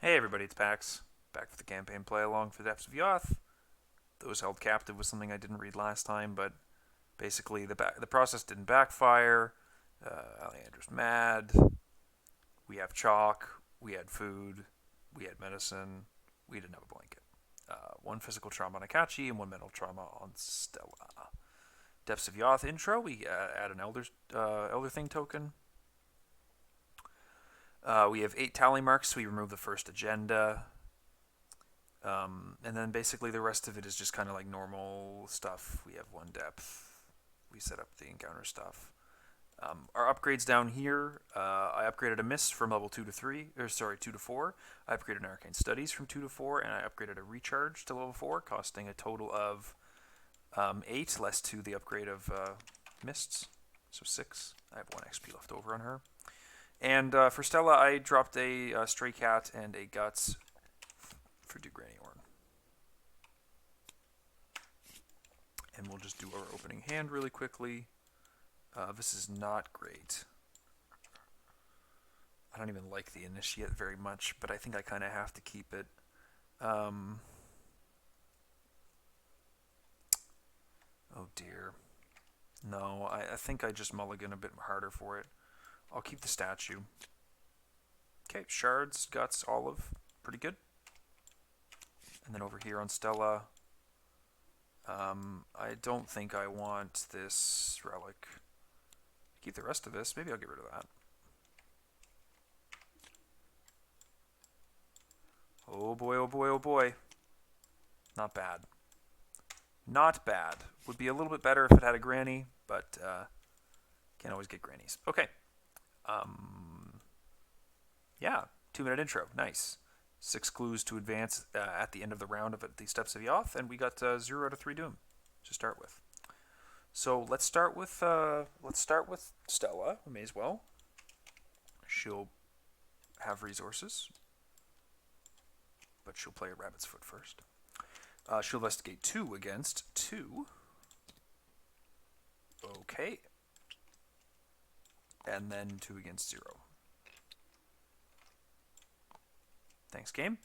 Hey everybody, it's Pax. Back for the campaign play along for the Depths of Yoth. Those held captive was something I didn't read last time, but basically the process didn't backfire. Aleander's mad. We have chalk. We had food. We had medicine. We didn't have a blanket. One physical trauma on Akachi and one mental trauma on Stella. Depths of Yoth intro. We add an Elder Thing token. We have 8 tally marks, so we remove the first agenda. And then basically the rest of it is just kind of like normal stuff. We have 1 depth. We set up the encounter stuff. Our upgrades down here, I upgraded a Mist from level 2 to 3, or sorry, 2 to 4. I upgraded an Arcane Studies from 2 to 4, and I upgraded a Recharge to level 4, costing a total of 8, less 2 the upgrade of Mists, so 6. I have 1 XP left over on her. And for Stella, I dropped a Stray Cat and a Guts for Do Granny Orn. And we'll just do our opening hand really quickly. This is not great. I don't even like the Initiate very much, but I think I kind of have to keep it. Oh dear. No, I think I just mulligan a bit harder for it. I'll keep the statue. Okay, Shards, Guts, Olive. Pretty good. And then over here on Stella, I don't think I want this relic. Keep the rest of this. Maybe I'll get rid of that. Oh boy, oh boy, oh boy. Not bad. Not bad. Would be a little bit better if it had a granny, but can't always get grannies. Okay. Yeah, 2-minute intro. Nice. 6 clues to advance at the end of the round of the Steps of Yoth, and we got 0 out of 3 Doom to start with. So let's start with Stella. We may as well. She'll have resources, but she'll play a Rabbit's Foot first. She'll investigate 2 against 2. Okay. And then 2 against 0. Thanks, game.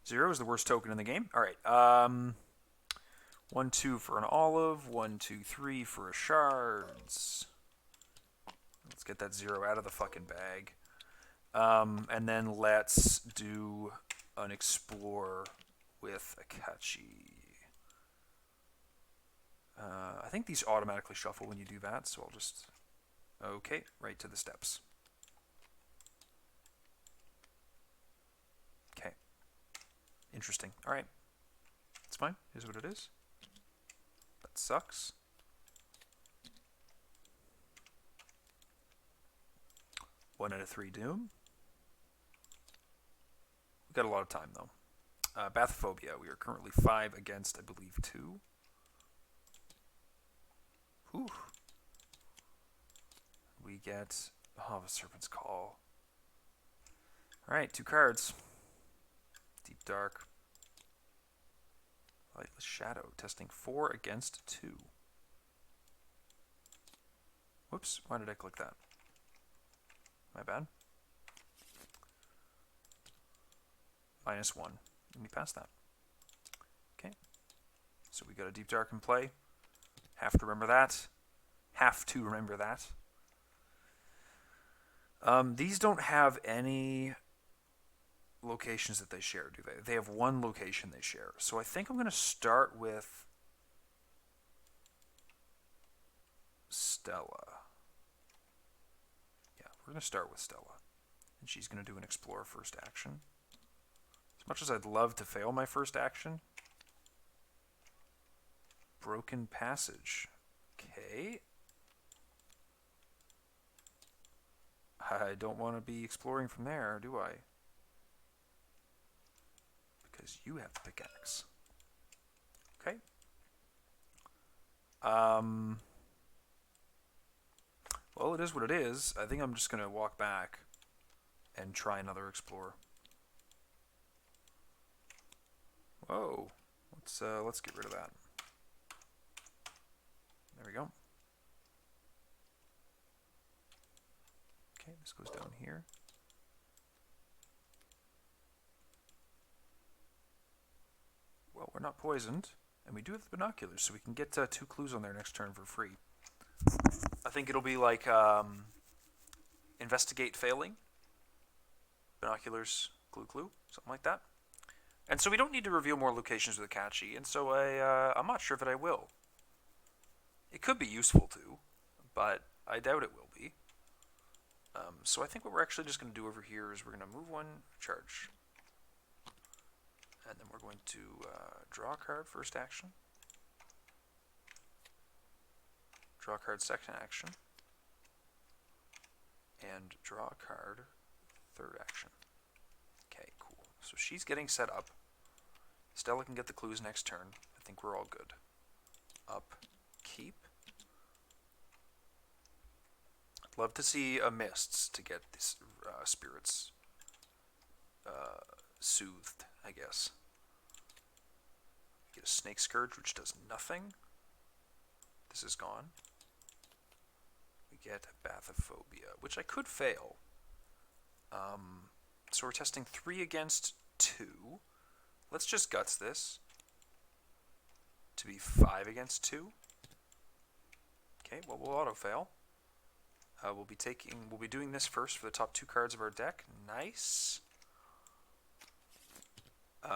0 is the worst token in the game. All right. 1, 2 for an olive. 1, 2, 3 for a shards. Let's get that 0 out of the fucking bag. And then let's do an explore with Akachi. I think these automatically shuffle when you do that, so I'll just... Okay, right to the steps. Okay. Interesting. Alright. It's fine. Here's what it is. That sucks. One out of 3 Doom. We've got a lot of time, though. Bathophobia. We are currently 5 against, I believe, 2. Whew. We get... Oh, the Serpent's Call. Alright, 2 cards. Deep Dark. Lightless Shadow. Testing 4 against 2. Whoops, why did I click that? My bad. -1. Let me pass that. Okay. So we got a Deep Dark in play. Have to remember that. Have to remember that. These don't have any locations that they share, do they? They have 1 location they share. So I think I'm going to start with Stella. Yeah, we're going to start with Stella. And she's going to do an explore first action. As much as I'd love to fail my first action. Broken Passage. Okay. I don't want to be exploring from there, do I? Because you have the pickaxe. Okay. Well, it is what it is. I think I'm just going to walk back and try another explore. Whoa. Let's get rid of that. There we go. Okay, this goes down here. we're not poisoned. And we do have the binoculars, so we can get 2 clues on there next turn for free. I think it'll be like investigate failing, binoculars, clue, something like that. And so we don't need to reveal more locations with Akachi, and so I'm not sure that I will. It could be useful to, but I doubt it will be. So I think what we're actually just going to do over here is we're going to move 1 charge. And then we're going to draw a card first action. Draw a card second action. And draw a card third action. Okay, cool. So she's getting set up. Stella can get the clues next turn. I think we're all good. Up, keep. I'd love to see a mists to get these spirits soothed, I guess. Get a snake scourge, which does nothing. This is gone. We get bathophobia, which I could fail. So we're testing 3 against 2. Let's just guts this to be 5 against 2. Okay, well, we'll auto fail. We'll be doing this first for the top 2 cards of our deck. Nice.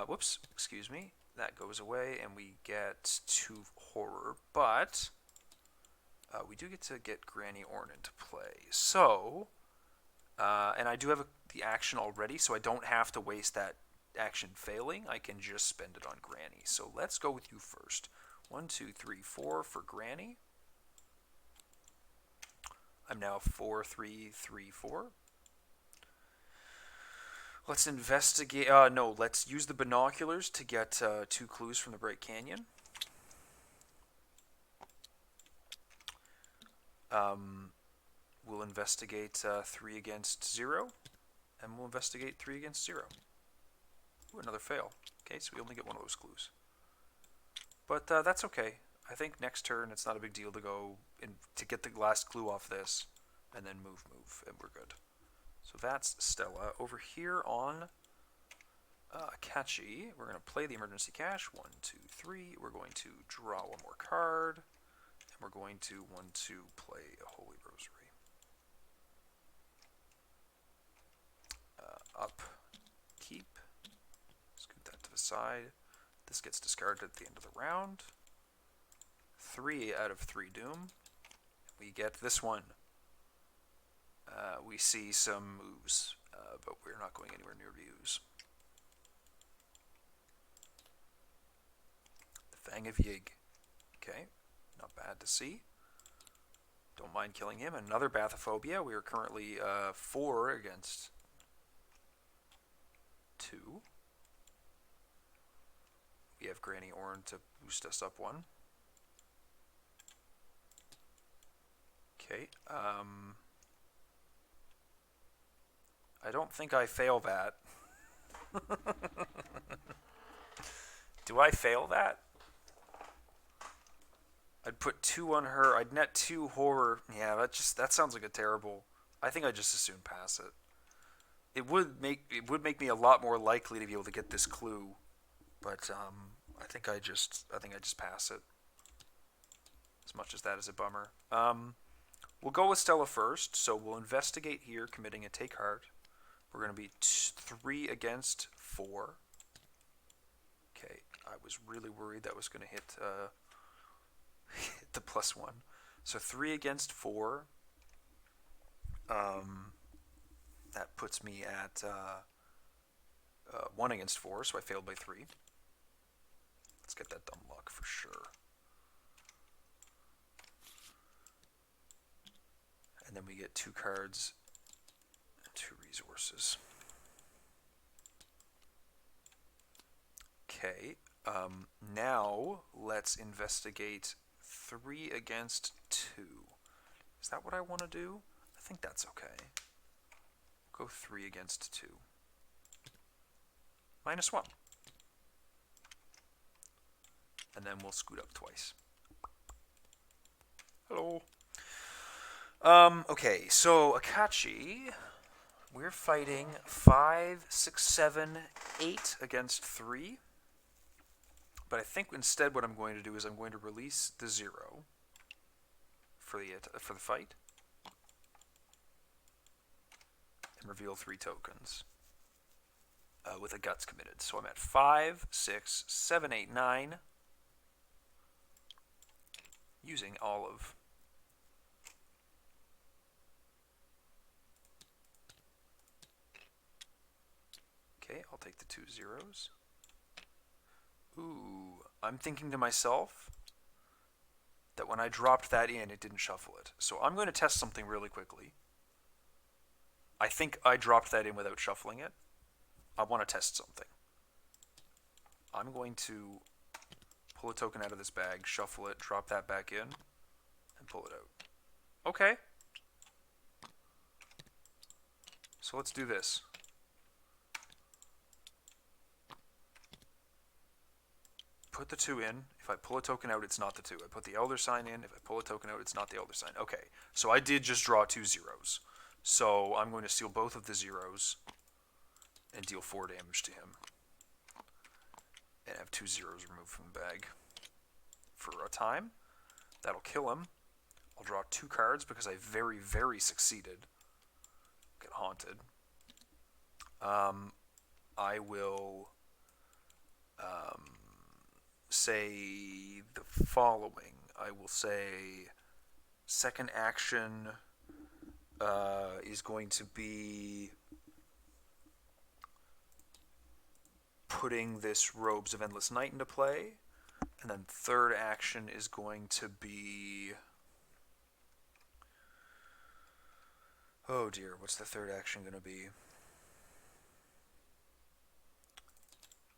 Whoops, excuse me. That goes away, and we get 2 horror, but we do get to get Granny Orn into play. So, and I do have the action already, so I don't have to waste that action failing. I can just spend it on Granny. So let's go with you first. 1, 2, 3, 4 for Granny. I'm now 4, 3, 3, 4. Let's investigate. No, let's use the binoculars to get 2 clues from the Bright Canyon. We'll investigate 3 against 0, and we'll investigate 3 against 0. Ooh, another fail. Okay, so we only get 1 of those clues. But that's okay. I think next turn it's not a big deal to go to get the last clue off this, and then move, and we're good. So that's Stella. Over here on Akachi, we're going to play the emergency cash. 1, 2, 3. We're going to draw 1 more card, and we're going to 1, 2 play a Holy Rosary. Up, keep. Scoot that to the side. This gets discarded at the end of the round. 3 out of 3 doom. We get this one. We see some ooze, but we're not going anywhere near the ooze. The Fang of Yig. Okay, not bad to see. Don't mind killing him. Another Bathophobia. We are currently 4 against 2. We have Granny Orn to boost us up 1. Okay, I don't think I fail that. Do I fail that? I'd put 2 on her. I'd net 2 horror. Yeah, that sounds like a terrible. I think I'd just as soon pass it. It would make me a lot more likely to be able to get this clue, but I think I just pass it. As much as that is a bummer. We'll go with Stella first, so we'll investigate here, committing a take heart. We're going to be 3 against 4. Okay, I was really worried that was going to hit hit the +1. So 3 against 4. That puts me at 1 against 4, so I failed by 3. Let's get that dumb luck for sure. And then we get 2 cards and 2 resources. Okay, now let's investigate 3 against 2. Is that what I want to do? I think that's okay. Go 3 against 2. -1. And then we'll scoot up twice. Hello. Okay, so Akachi, we're fighting 5, 6, 7, 8 against 3. But I think instead what I'm going to do is I'm going to release the 0 for the fight and reveal 3 tokens with a guts committed. So I'm at 5, 6, 7, 8, 9 using olive. Okay, I'll take the 2 zeros. Ooh, I'm thinking to myself that when I dropped that in, it didn't shuffle it. So I'm going to test something really quickly. I think I dropped that in without shuffling it. I want to test something. I'm going to pull a token out of this bag, shuffle it, drop that back in, and pull it out. Okay. So let's do this. Put the 2 in. If I pull a token out, it's not the 2. I put the Elder Sign in. If I pull a token out, it's not the Elder Sign. Okay, so I did just draw 2 zeros. So I'm going to steal both of the zeros and deal 4 damage to him. And have 2 zeros removed from the bag for a time. That'll kill him. I'll draw 2 cards because I very, very succeeded. Get haunted. I will say the following. I will say second action is going to be putting this Robes of Endless Night into play. And then third action is going to be... Oh dear, what's the third action going to be?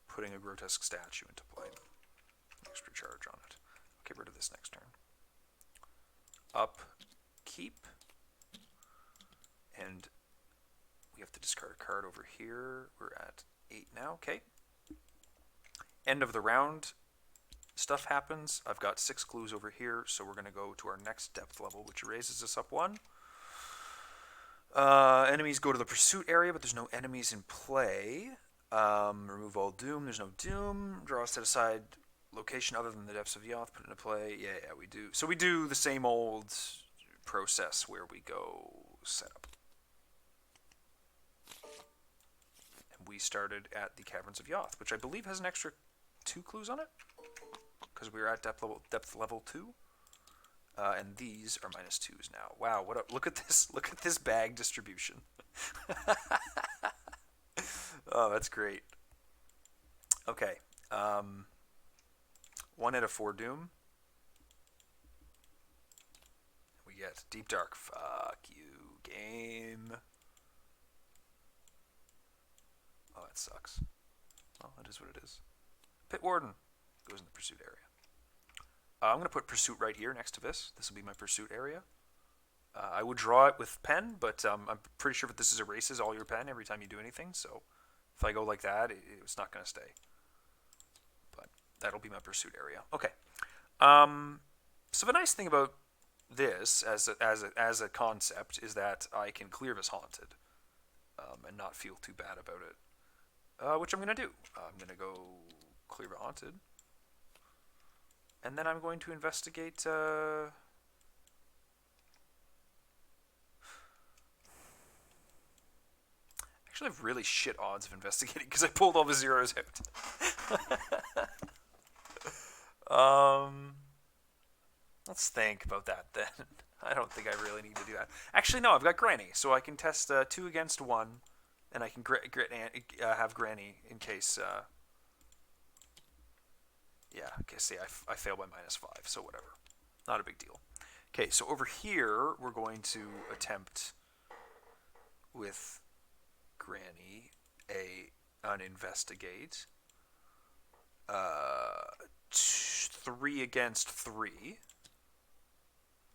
Putting a grotesque statue into play. Extra charge on it. I'll get rid of this next turn. Up, keep. And we have to discard a card over here. We're at 8 now. Okay. End of the round. Stuff happens. I've got 6 clues over here, so we're going to go to our next depth level, which raises us up 1. Enemies go to the pursuit area, but there's no enemies in play. Remove all doom. There's no doom. Draw a set aside location other than the depths of Yoth. Put it into play. Yeah, we do. So we do the same old process where we go set up. And we started at the Caverns of Yoth, which I believe has an extra 2 clues on it, because we were at depth level 2. And these are -2s now. Wow, what up? Look at this. Look at this bag distribution. Oh, that's great. Okay. 1 out of 4 doom. We get Deep Dark. Fuck you, game. Oh, that sucks. Well, it is what it is. Pit Warden goes in the pursuit area. I'm going to put Pursuit right here next to this. This will be my Pursuit area. I would draw it with pen, but I'm pretty sure that this is erases all your pen every time you do anything. So if I go like that, it's not going to stay. But that'll be my Pursuit area. Okay. So the nice thing about this as a concept is that I can clear this haunted and not feel too bad about it, which I'm going to do. I'm going to go clear the haunted. And then I'm going to investigate... Actually, I have really shit odds of investigating because I pulled all the zeros out. Let's think about that then. I don't think I really need to do that. Actually, no, I've got Granny, so I can test 2 against 1, and I can have Granny in case... Yeah, okay, see, I fail by -5, so whatever. Not a big deal. Okay, so over here, we're going to attempt with Granny an investigate. 3 against 3.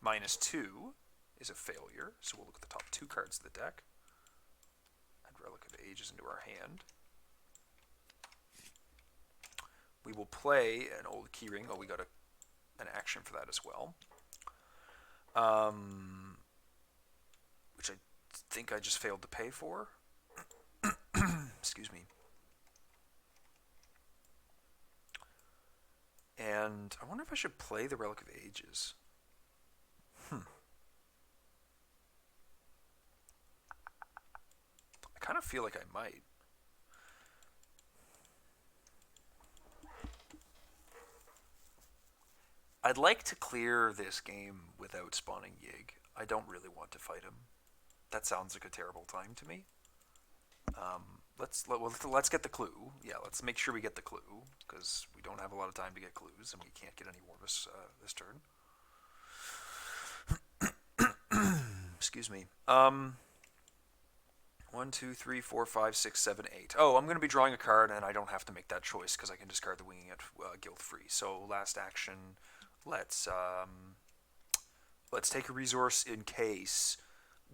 -2 is a failure, so we'll look at the top 2 cards of the deck. Add Relic of Ages into our hand. We will play an old keyring. Oh, we got an action for that as well. Which I think I just failed to pay for. Excuse me. And I wonder if I should play the Relic of Ages. I kind of feel like I might. I'd like to clear this game without spawning Yig. I don't really want to fight him. That sounds like a terrible time to me. Let's get the clue. Yeah, let's make sure we get the clue because we don't have a lot of time to get clues, and we can't get any more this turn. Excuse me. 1, 2, 3, 4, 5, 6, 7, 8. Oh, I'm going to be drawing a card, and I don't have to make that choice because I can discard the Winging It guild free. So last action, let's take a resource in case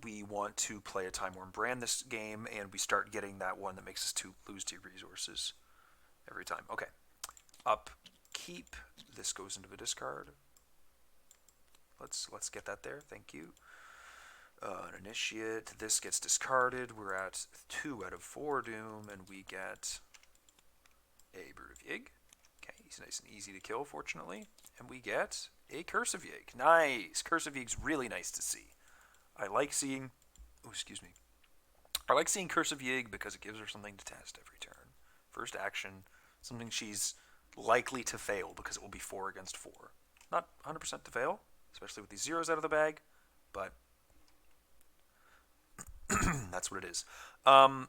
we want to play a Time Worn Brand this game, and we start getting that one that makes us lose 2 resources every time. Okay. Upkeep. This goes into the discard. Let's get that there. Thank you. An initiate. This gets discarded. We're at 2 out of 4 doom, and we get a Brood of Yig. Okay, he's nice and easy to kill, fortunately. And we get a Curse of Yig. Nice! Curse of Yig's really nice to see. I like seeing... Oh, excuse me. I like seeing Curse of Yig because it gives her something to test every turn. First action, something she's likely to fail because it will be 4 against 4. Not 100% to fail, especially with these zeros out of the bag, but that's what it is.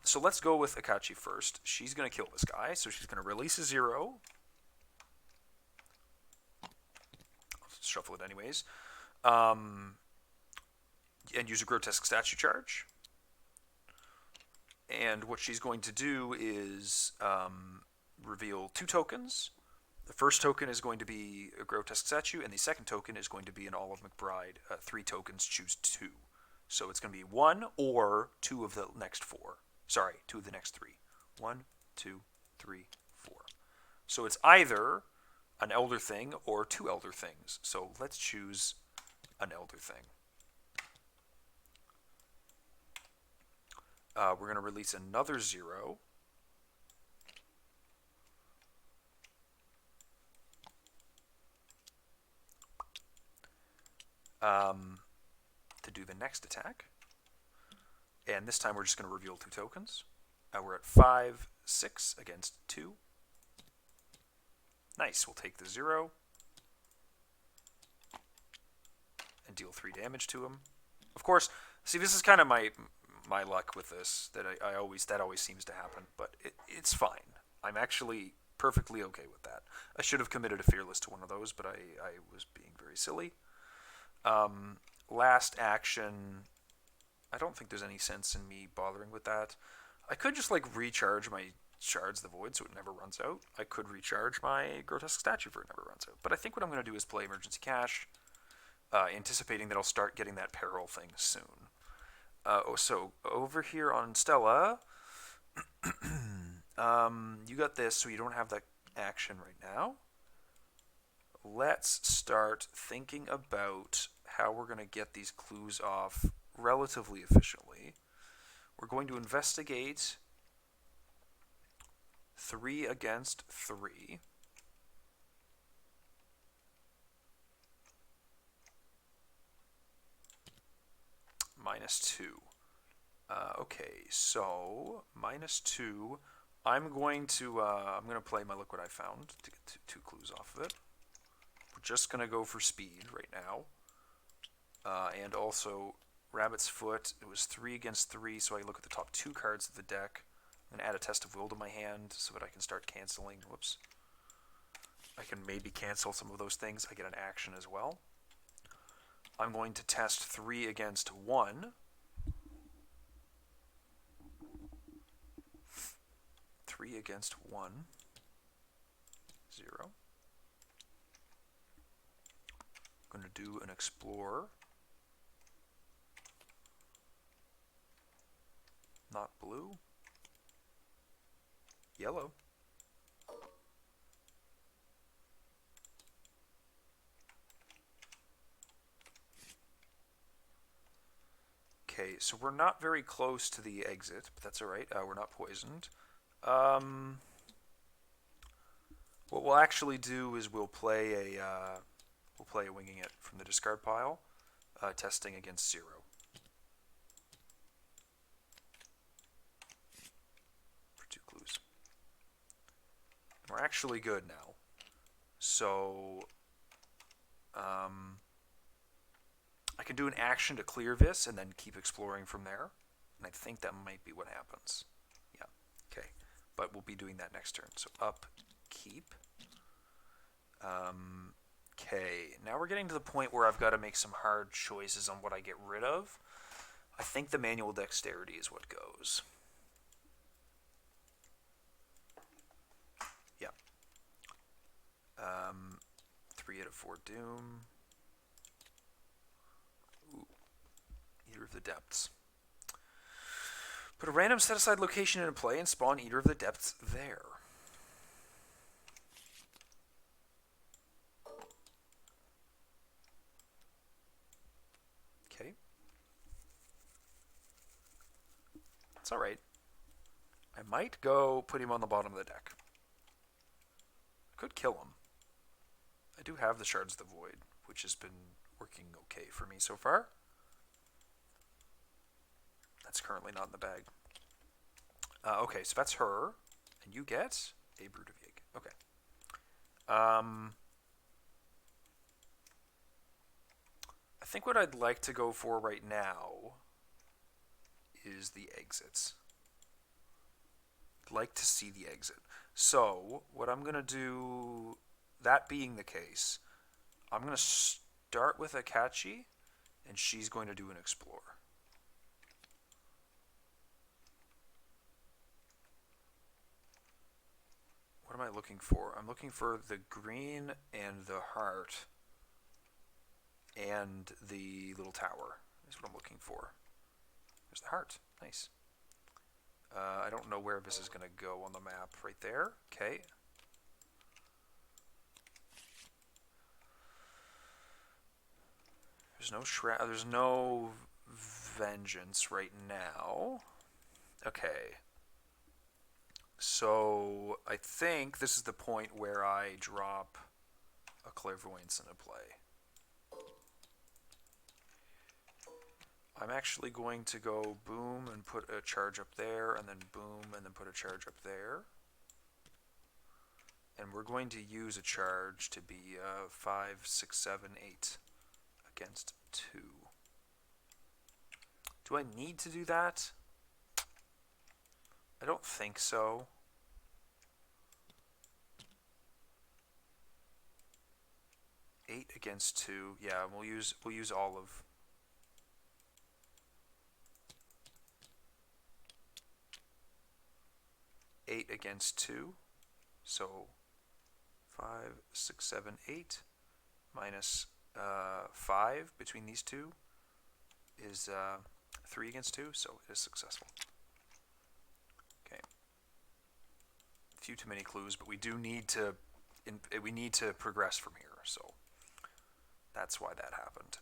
So let's go with Akachi first. She's going to kill this guy, so she's going to release a 0. I'll shuffle it anyways. And use a Grotesque Statue charge. And what she's going to do is reveal 2 tokens. The first token is going to be a Grotesque Statue, and the second token is going to be an Olive McBride. 3 tokens, choose 2. So it's going to be 1 or 2 of the next 4. Sorry, 2 of the next 3. 1, 2, 3, 4. So it's either an Elder Thing or 2 Elder Things. So let's choose an Elder Thing. We're going to release another 0. To do the next attack. And this time we're just going to reveal 2 tokens. We're at 5, 6 against 2. Nice. We'll take the 0 and deal 3 damage to him. Of course, see, this is kind of my luck with this. That always seems to happen, but it's fine. I'm actually perfectly okay with that. I should have committed a Fearless to one of those, but I was being very silly. Last action, I don't think there's any sense in me bothering with that. I could just recharge my Shards of the Void so it never runs out. I could recharge my Grotesque Statue for it never runs out. But I think what I'm going to do is play Emergency Cash, anticipating that I'll start getting that Peril thing soon. So over here on Stella, you got this, so you don't have that action right now. Let's start thinking about how we're going to get these clues off relatively efficiently. We're going to investigate 3 against 3. -2. Okay, so -2. I'm going to play my Look What I Found to get 2 clues off of it. We're just going to go for speed right now. And also, Rabbit's Foot, it was 3 against 3, so I look at the top 2 cards of the deck. I'm going to add a Test of Will to my hand so that I can start canceling. Whoops. I can maybe cancel some of those things. I get an action as well. I'm going to test 3 against 1. 3 against 1. 0. I'm going to do an Explorer. Not blue. Yellow. Okay, so we're not very close to the exit, but that's alright. We're not poisoned. What we'll actually do is we'll play a winging it from the discard pile, testing against 0. For 2 clues. We're actually good now. So I can do an action to clear this and then keep exploring from there. And I think that might be what happens. Yeah, okay. But we'll be doing that next turn. So up, keep. Okay, now we're getting to the point where I've got to make some hard choices on what I get rid of. I think the manual dexterity is what goes. Yeah. 3 out of 4 doom. Ooh. Eater of the Depths. Put a random set-aside location into play and spawn Eater of the Depths there. Okay. That's alright. I might go put him on the bottom of the deck. I could kill him. I do have the Shards of the Void, which has been working okay for me so far. That's currently not in the bag. Okay, so that's her. And you get a Brood of Yig. Okay. I think what I'd like to go for right now is the exits. I'd like to see the exit. So, what I'm going to do, that being the case, I'm going to start with Akachi, and she's going to do an Explore. What am I looking for? I'm looking for the green and the heart and the little tower is what I'm looking for. There's the heart. Nice. I don't know where this is going to go on the map. Right there. Okay. There's no vengeance right now. Okay. So I think this is the point where I drop a Clairvoyance into play. I'm actually going to go boom and put a charge up there, and then boom and then put a charge up there. And we're going to use a charge to be 5, 6, 7, 8 against 2. Do I need to do that? I don't think so. Eight against 2. Yeah, we'll use all of. Eight against 2. So 5, 6, 7, 8 minus 5 between these two is 3 against 2, so it is successful. Okay. A few too many clues, but we do need to progress from here, so that's why that happened.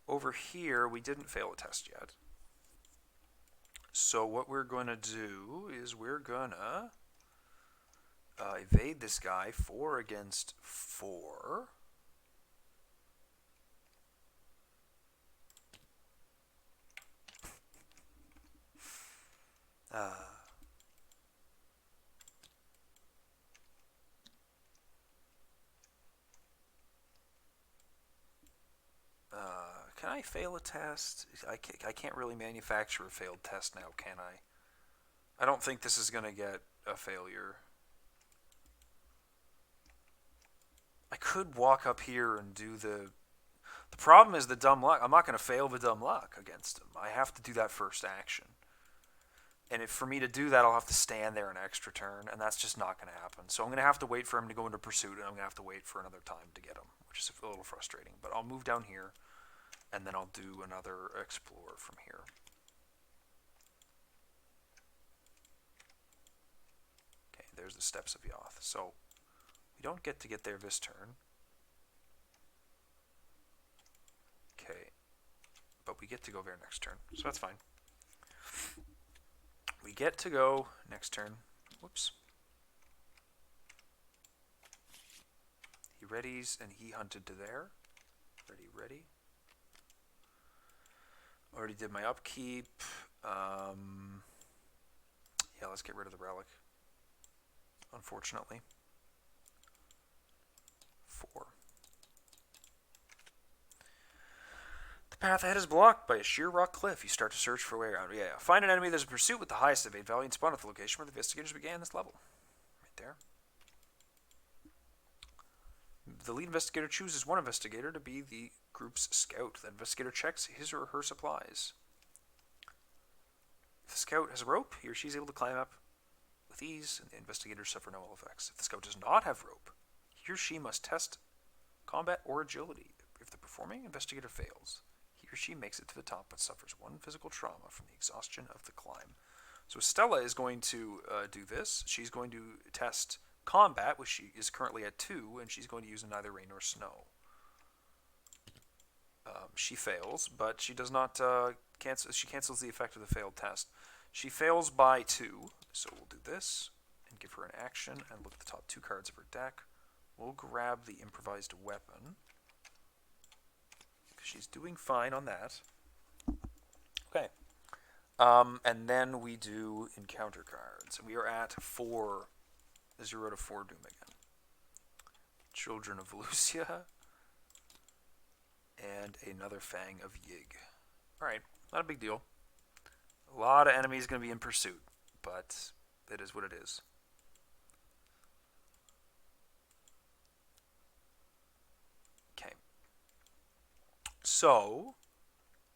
Over here, we didn't fail a test yet. So what we're going to do is we're going to evade this guy. 4 against 4. Can I fail a test? I can't really manufacture a failed test now, can I? I don't think this is going to get a failure. I could walk up here and do the... The problem is the dumb luck. I'm not going to fail the dumb luck against him. I have to do that first action. And for me to do that, I'll have to stand there an extra turn, and that's just not going to happen. So I'm going to have to wait for him to go into pursuit, and I'm going to have to wait for another time to get him, which is a little frustrating. But I'll move down here, and then I'll do another explore from here. Okay, there's the steps of Yoth. So we don't get to get there this turn. Okay, but we get to go there next turn, so that's fine. We get to go next turn. Whoops. readies, and he hunted to there. Ready, ready. Already did my upkeep. Yeah, let's get rid of the relic. Unfortunately. 4. The path ahead is blocked by a sheer rock cliff. You start to search for a way around. Yeah. Find an enemy. There's a pursuit with the highest evade value and spawn at the location where the investigators began this level. Right there. The lead investigator chooses one investigator to be the group's scout. The investigator checks his or her supplies. If the scout has a rope, he or she is able to climb up with ease, and the investigators suffer no ill effects. If the scout does not have rope, he or she must test combat or agility. If the performing investigator fails, he or she makes it to the top but suffers 1 physical trauma from the exhaustion of the climb. So Stella is going to do this. She's going to test combat, which she is currently at 2, and she's going to use neither rain nor snow. She fails, but she does not cancel. She cancels the effect of the failed test. She fails by 2, so we'll do this and give her an action and look at the top 2 cards of her deck. We'll grab the improvised weapon. She's doing fine on that. Okay. And then we do encounter cards. We are at 4, 0 to 4 doom again. Children of Lucia. And another Fang of Yig. Alright, not a big deal. A lot of enemies going to be in pursuit, but it is what it is. Okay. So,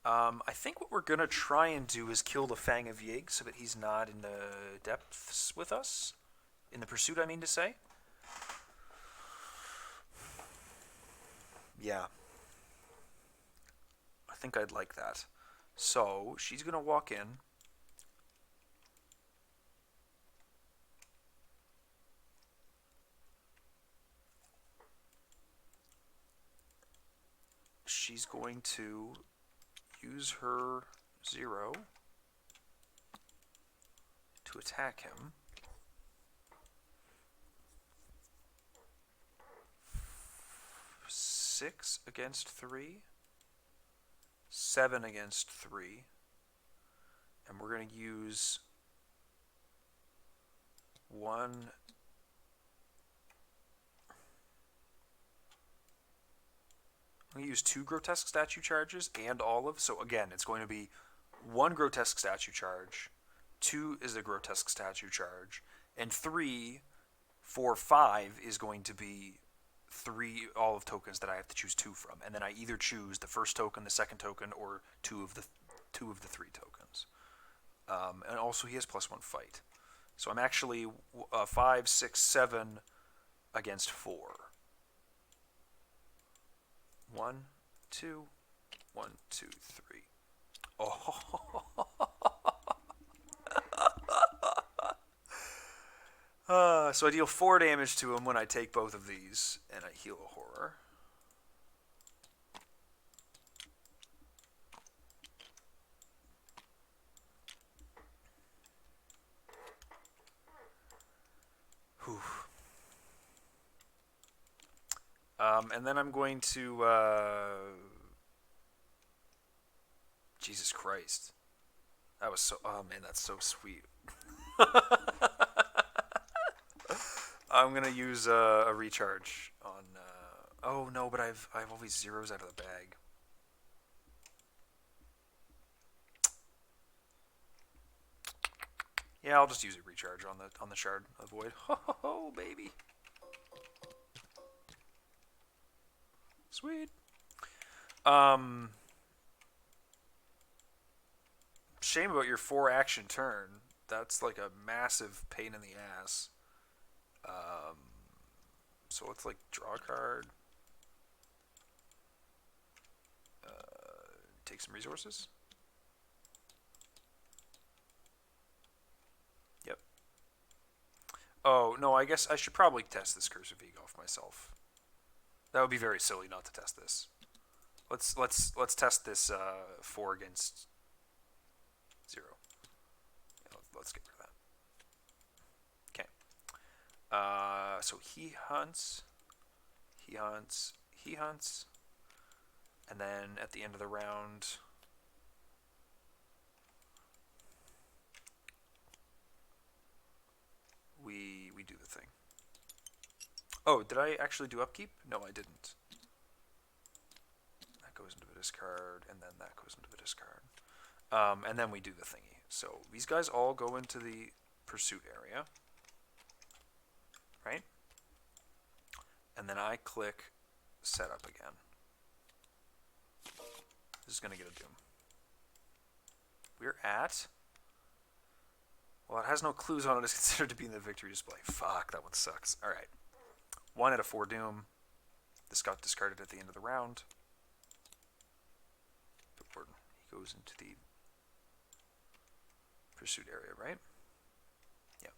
I think what we're going to try and do is kill the Fang of Yig so that he's not in the depths with us. In the pursuit, I mean to say. Yeah. I think I'd like that. So, she's going to walk in. She's going to use her 0 to attack him. 6 against 3. 7 against 3. And we're going to use 1. I'm going to use 2 grotesque statue charges and olive. So again, it's going to be 1 grotesque statue charge, 2 is a grotesque statue charge, and 3, 4, 5 is going to be 3 olive tokens that I have to choose 2 from, and then I either choose the first token, the second token, or 2 of the 3 tokens. And also he has +1 fight. So I'm actually 5, 6, 7 against 4. 1, 2, 1, 2, 3. Oh. So I deal 4 damage to him when I take both of these, and I heal a horror. Whew. And then I'm going to... Jesus Christ. That was so... Oh, man, that's so sweet. I'm going to use a recharge on... oh, no, but I've all these zeros out of the bag. Yeah, I'll just use a recharge on the shard of void. Ho ho ho, baby. Sweet. Shame about your 4 action turn. That's like a massive pain in the ass. So let's like draw a card. Take some resources. Yep. Oh, no, I guess I should probably test this Curse of Egolf myself. That would be very silly not to test this. Let's test this 4 against 0. Yeah, let's get rid of that. Okay. So he hunts. He hunts. He hunts. And then at the end of the round, we do the thing. Oh, did I actually do upkeep? No, I didn't. That goes into the discard, and then that goes into the discard. And then we do the thingy. So these guys all go into the pursuit area, right? And then I click setup again. This is going to get a doom. We're at... Well, it has no clues on it. It's considered to be in the victory display. Fuck, that one sucks. Alright. 1 out of 4 doom. This got discarded at the end of the round. He goes into the pursuit area, right? Yeah.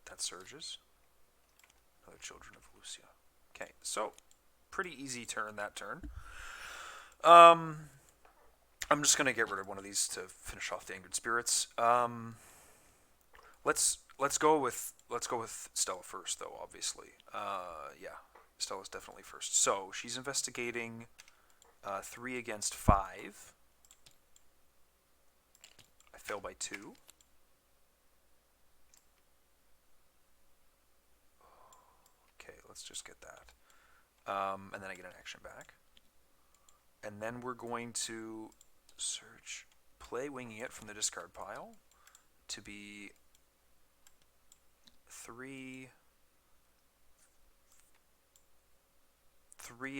That surges. Another Children of Lucia. Okay, so pretty easy turn that turn. I'm just gonna get rid of one of these to finish off the Angered Spirits. Let's go with Stella first, though. Obviously, yeah, Stella's definitely first. So she's investigating 3 against 5. I fail by 2. Okay, let's just get that, and then I get an action back, and then we're going to search, play Winging It from the discard pile to be 3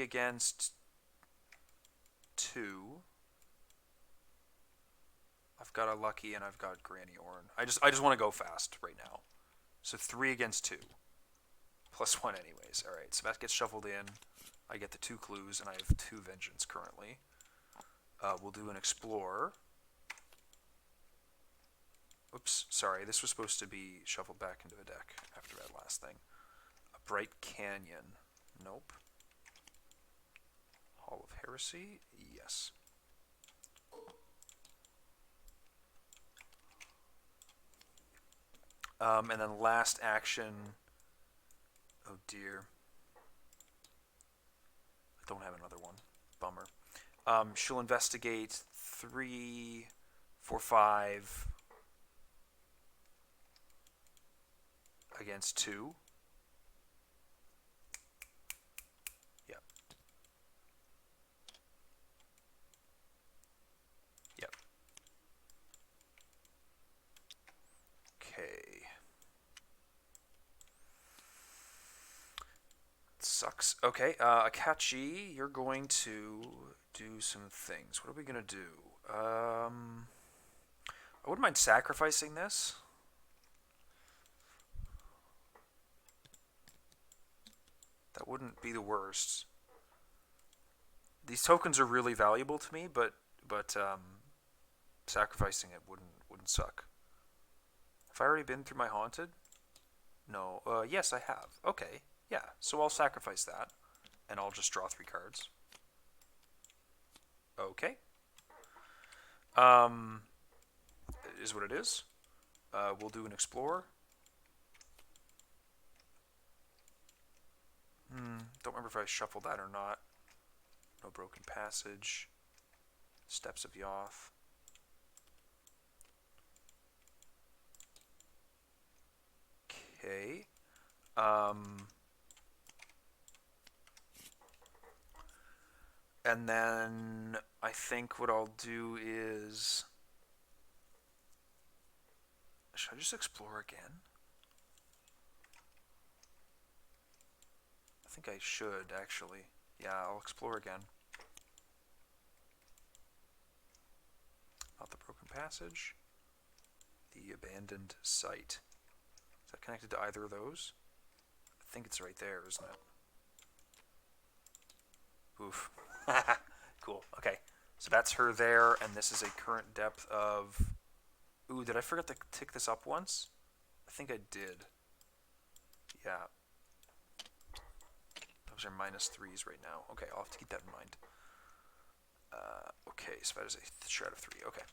against 2. I've got a Lucky and I've got Granny Orn. I just want to go fast right now. So 3 against 2. +1 anyways. Alright, so that gets shuffled in. I get the 2 clues and I have 2 Vengeance currently. We'll do an Explore. Oops, sorry. This was supposed to be shuffled back into the deck after that last thing. A Bright Canyon. Nope. Hall of Heresy? Yes. And then last action... Oh dear. I don't have another one. Bummer. She'll investigate 3, 4, 5 against 2. Yep. Yep. Okay. Sucks. Okay, Akachi, you're going to do some things. What are we going to do? I wouldn't mind sacrificing this. That wouldn't be the worst. These tokens are really valuable to me, but sacrificing it wouldn't suck. Have I already been through my Haunted? No. Yes, I have. Okay. Yeah, so I'll sacrifice that, and I'll just draw 3 cards. Okay. It is what it is. We'll do an Explore. Don't remember if I shuffled that or not. No Broken Passage. Steps of Yoth. Okay. And then I think what I'll do is... Should I just Explore again? I think I should, actually. Yeah, I'll Explore again. Not the Broken Passage. The Abandoned Site. Is that connected to either of those? I think it's right there, isn't it? Oof. Cool. Okay. So that's her there, and this is a current depth of... Ooh, did I forget to tick this up once? I think I did. Yeah. Those are -3s right now. Okay, I'll have to keep that in mind. Okay, so that is a shred of 3. Okay.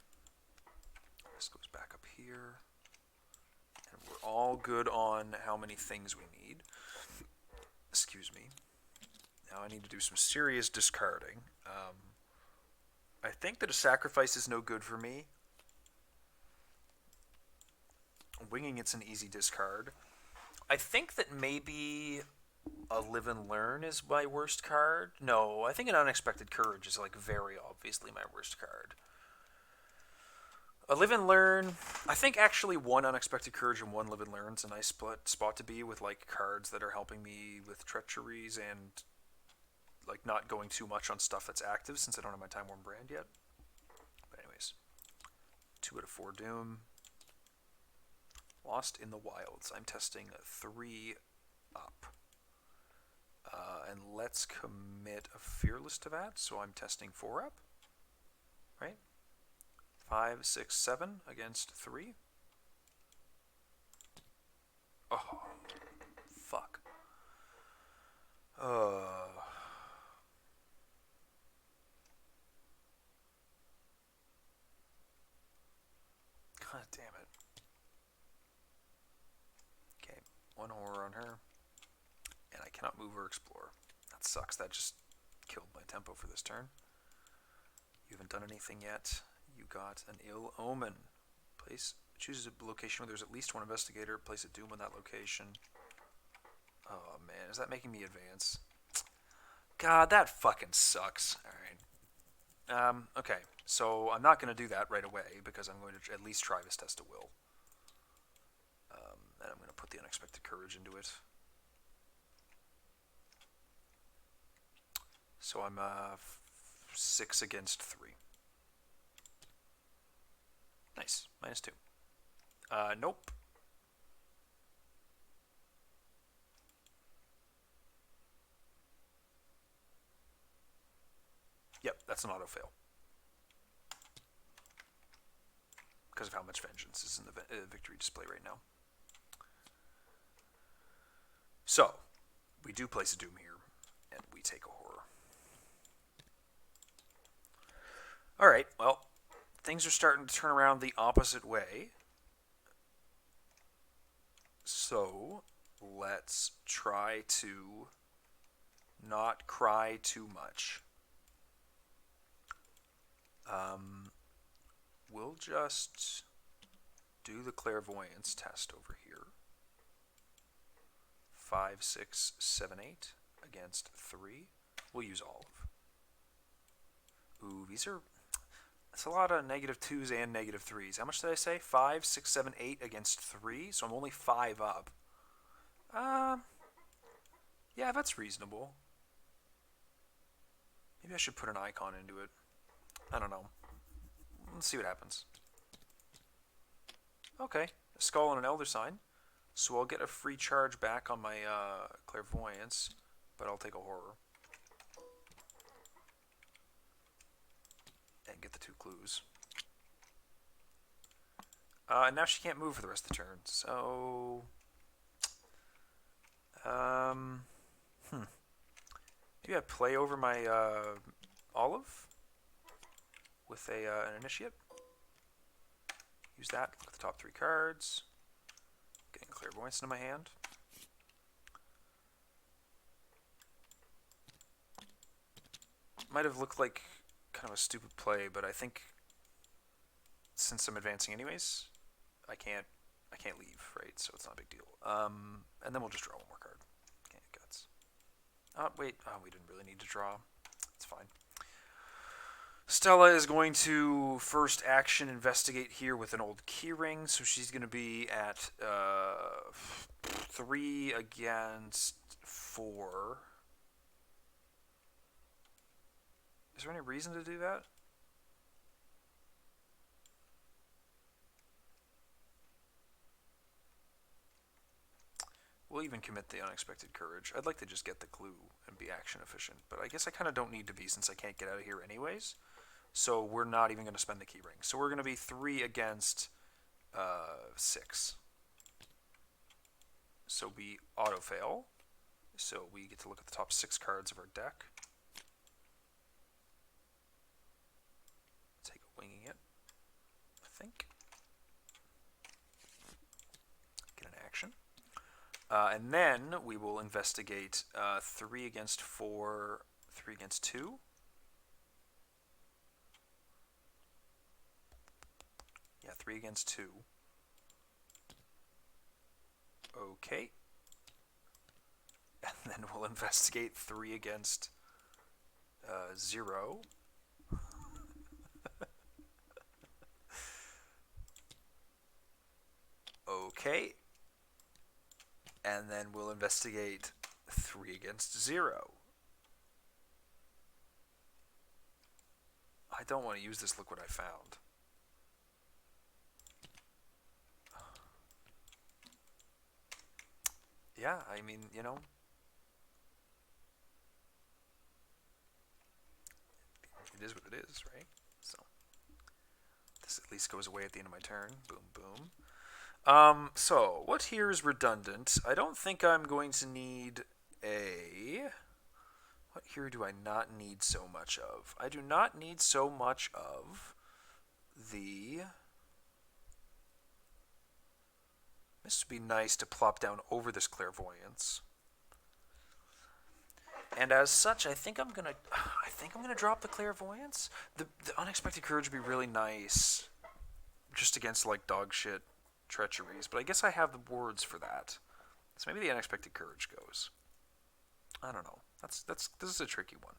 This goes back up here. And we're all good on how many things we need. Excuse me. Now I need to do some serious discarding. I think that a sacrifice is no good for me. Winging it's an easy discard. I think that maybe a Live and Learn is my worst card. No, I think an Unexpected Courage is like very obviously my worst card. A Live and Learn, I think actually one Unexpected Courage and one Live and Learn is a nice spot to be with like cards that are helping me with treacheries and like not going too much on stuff that's active since I don't have my Time Worn Brand yet. But anyways, 2 out of 4 Doom. Lost in the Wilds. I'm testing 3 up. And let's commit a Fearless to that, so I'm testing 4 up. Right? 5, 6, 7 against 3. Oh, fuck. God damn it. Okay, 1 horror on her. And I cannot move or explore. That sucks. That just killed my tempo for this turn. You haven't done anything yet. You got an Ill Omen. Choose a location where there's at least 1 investigator. Place a Doom on that location. Oh man, is that making me advance? God, that fucking sucks. Alright. Okay, so I'm not going to do that right away because I'm going to at least try this test of will. And I'm going to put the Unexpected Courage into it. So I'm 6 against 3. Nice. -2. Nope. Yep, that's an auto fail. Because of how much vengeance is in the victory display right now. So, we do place a Doom here, and we take a horror. Alright, well, things are starting to turn around the opposite way. So, let's try to not cry too much. We'll just do the clairvoyance test over here. 5, 6, 7, 8 against 3. We'll use Olive. Ooh, these are... That's a lot of -2s and -3s. How much did I say? 5, 6, 7, 8 against 3, so I'm only 5 up. Yeah, that's reasonable. Maybe I should put an icon into it. I don't know. Let's see what happens. Okay, a skull and an elder sign. So I'll get a free charge back on my clairvoyance, but I'll take a horror. And get the 2 clues. And now she can't move for the rest of the turn, so... Maybe I play over my Olive with an Initiate. Use that, look at the top 3 cards. Getting Clairvoyance into my hand. Might have looked like kind of a stupid play, but I think since I'm advancing anyways, I can't leave, right? So it's not a big deal. And then we'll just draw 1 more card. Okay, guts. Oh, wait. Oh, we didn't really need to draw. It's fine. Stella is going to first action investigate here with an old keyring, so she's going to be at 3 against 4. Is there any reason to do that? We'll even commit the Unexpected Courage. I'd like to just get the clue and be action efficient, but I guess I kind of don't need to be since I can't get out of here anyways. So we're not even going to spend the keyring. So we're going to be 3 against 6. So we auto-fail. So we get to look at the top 6 cards of our deck. Take a winging it, I think. Get an action. And then we will investigate 3 against 4, 3 against 2. Yeah, 3 against 2. Okay. And then we'll investigate 3 against 0. Okay. And then we'll investigate 3 against 0. I don't want to use this. Look what I found. Yeah, I mean, you know. It is what it is, right? So this at least goes away at the end of my turn. Boom, boom. So what here is redundant? I don't think I'm going to need a... What here do I not need so much of? I do not need so much of the... This would be nice to plop down over this clairvoyance. And as such, I think I'm gonna drop the clairvoyance. The unexpected courage would be really nice, just against like dog shit treacheries. But I guess I have the words for that. So maybe the unexpected courage goes. I don't know. This is a tricky one.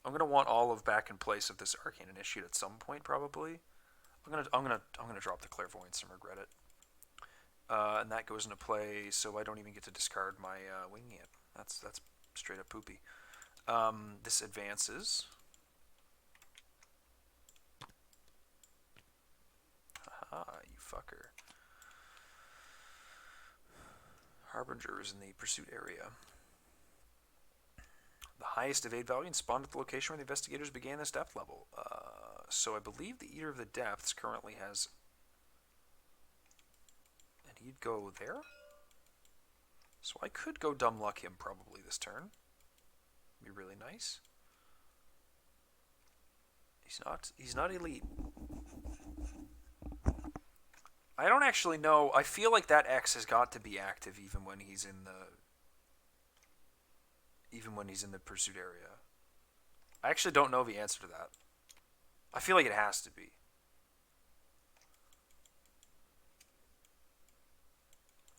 I'm gonna want all of back in place of this arcane initiate at some point, probably. I'm gonna drop the clairvoyance and regret it. And that goes into play, so I don't even get to discard my winging it. That's straight up poopy. This advances. Haha, you fucker. Harbinger is in the pursuit area. The highest evade value and spawned at the location where the investigators began this depth level. So I believe the Eater of the Depths currently has... And he'd go there? So I could go dumb luck him probably this turn. Be really nice. He's not elite. I don't actually know. I feel like that X has got to be active even when he's in the pursuit area. I actually don't know the answer to that. I feel like it has to be.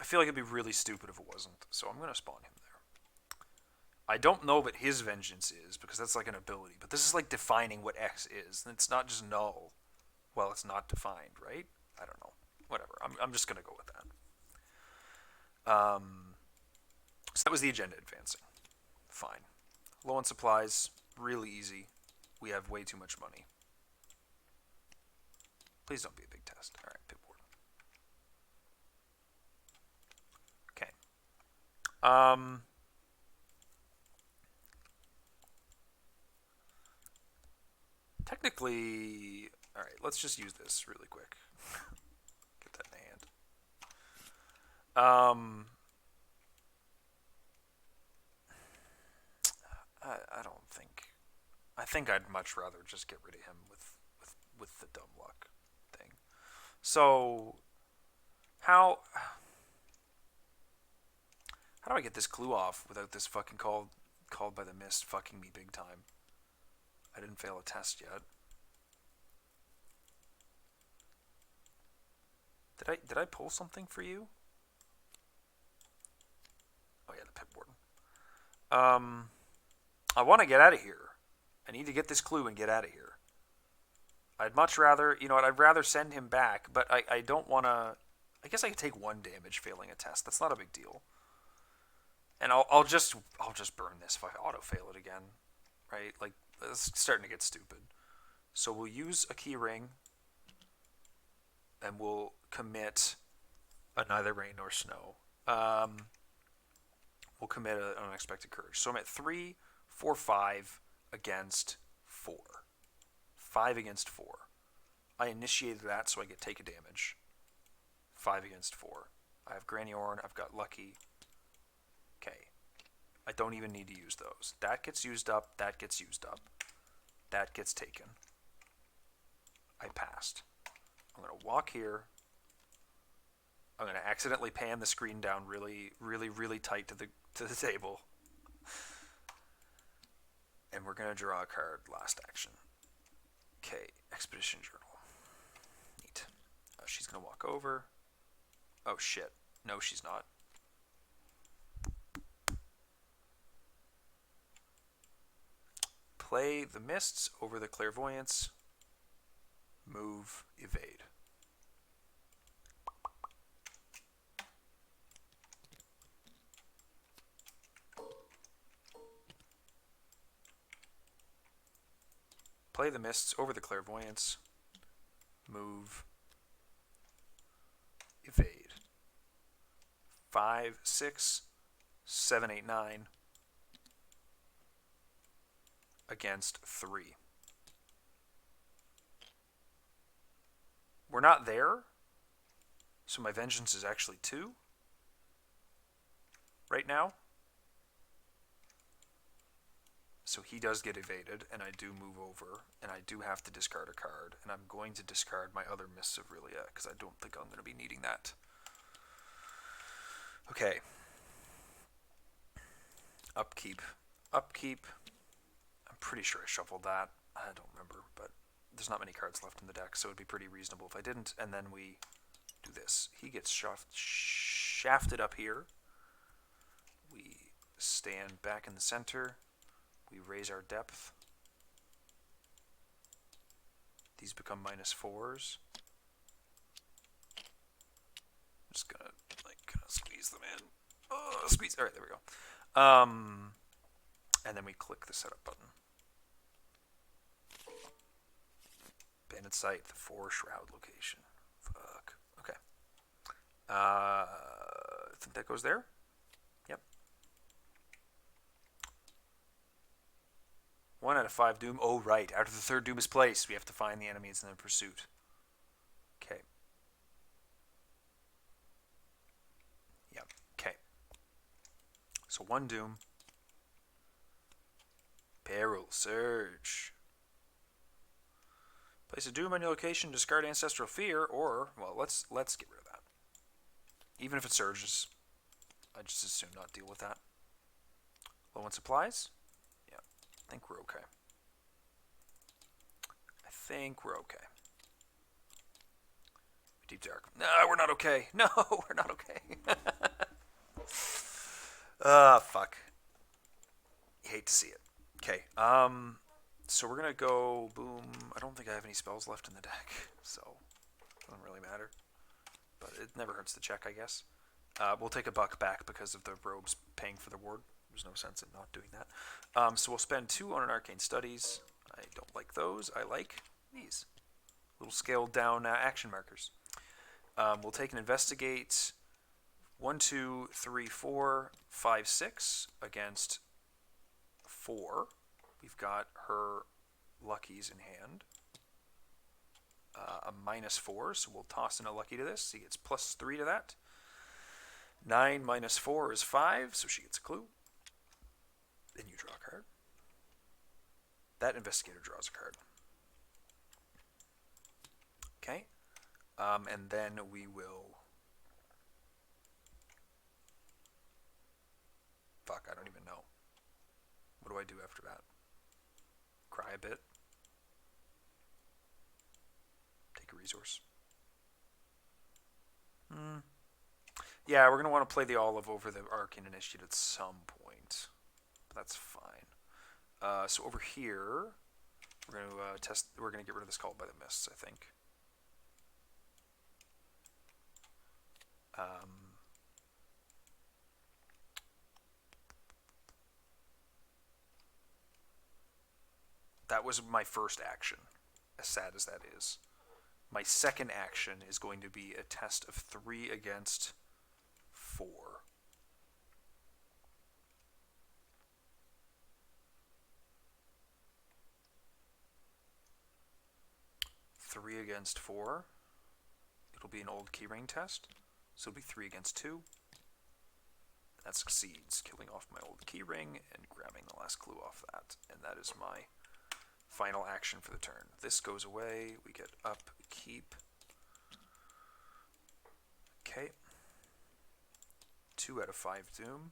I feel like it'd be really stupid if it wasn't, so I'm going to spawn him there. I don't know what his vengeance is, because that's like an ability, but this is like defining what X is, and it's not just null. Well, it's not defined, right? I don't know. Whatever. I'm just going to go with that. So that was the agenda advancing. Fine. Low on supplies, really easy. We have way too much money. Please don't be a big test. All right, pip board. Okay. Technically, all right, let's just use this really quick. Get that in hand. I don't think. I think I'd much rather just get rid of him with the dumb luck thing. So, how do I get this clue off without this fucking called by the mist fucking me big time? I didn't fail a test yet. Did I pull something for you? Oh yeah, the pip warden. I want to get out of here. I need to get this clue and get out of here. I'd much rather, you know what, I'd rather send him back, but I don't want to... I guess I could take 1 damage failing a test. That's not a big deal. And I'll just burn this if I auto-fail it again. Right? Like, it's starting to get stupid. So we'll use a key ring, and we'll commit a neither rain nor snow. We'll commit an unexpected courage. So I'm at 3, 4, 5 against 4. 5 against 4. I initiated that so I get take a damage. 5 against 4. I have Granny Orn. I've got Lucky. Okay. I don't even need to use those. That gets used up. That gets used up. That gets taken. I passed. I'm going to walk here. I'm going to accidentally pan the screen down really, really, really tight to the table. And we're going to draw a card last action. Okay, Expedition Journal. Neat. She's going to walk over. Oh, shit. No, she's not. Play the Mists over the Clairvoyance. Move, evade. Play the Mists over the Clairvoyance. Move, evade. 5, 6, 7, 8, 9 against 3. We're not there, so my vengeance is actually 2 right now. So he does get evaded, and I do move over, and I do have to discard a card, and I'm going to discard my other Mists of Rilia, because I don't think I'm going to be needing that. Okay. Upkeep. Upkeep. I'm pretty sure I shuffled that. I don't remember, but there's not many cards left in the deck, so it'd be pretty reasonable if I didn't. And then we do this. He gets shafted up here. We stand back in the center. We raise our depth. These become -4s. I'm just gonna kind of squeeze them in. Oh, squeeze. All right, there we go. And then we click the setup button. Bandit Sight, the 4 Shroud location. Fuck. Okay. I think that goes there. Yep. 1 out of 5 doom. Oh, right. After the 3rd doom is placed, we have to find the enemies in the pursuit. Okay. Yep. Okay. So 1 doom. Peril Surge. Place a doom on your location, discard Ancestral Fear, or, well, let's get rid of that. Even if it surges, I just as soon not deal with that. Low on supplies? Yeah, I think we're okay. I think we're okay. Deep Dark. No, we're not okay. No, we're not okay. Fuck. You hate to see it. Okay, so we're gonna go boom. I don't think I have any spells left in the deck, so it doesn't really matter. But it never hurts to check, I guess. We'll take a buck back because of the robes paying for the ward. There's no sense in not doing that. So we'll spend 2 on an Arcane Studies. I don't like those. I like these little scaled down action markers. We'll take an Investigate 1, 2, 3, 4, 5, 6 against 4. We've got her luckies in hand. A -4, so we'll toss in a lucky to this. She gets +3 to that. 9 minus 4 is 5, so she gets a clue. Then you draw a card. That investigator draws a card. Okay. And then we will... Fuck, I don't even know. What do I do after that? Cry a bit. Take a resource. Yeah, we're going to want to play the Olive over the Arcane Initiate at some point. But that's fine. So over here, we're going to test. We're going to get rid of this Called by the Mists, I think. That was my first action, as sad as that is. My second action is going to be a test of 3 against 4. 3 against 4. It'll be an old keyring test, so it'll be 3 against 2. That succeeds, killing off my old keyring and grabbing the last clue off that, and that is my final action for the turn. This goes away. We get up, keep. Okay. 2 out of 5 Doom.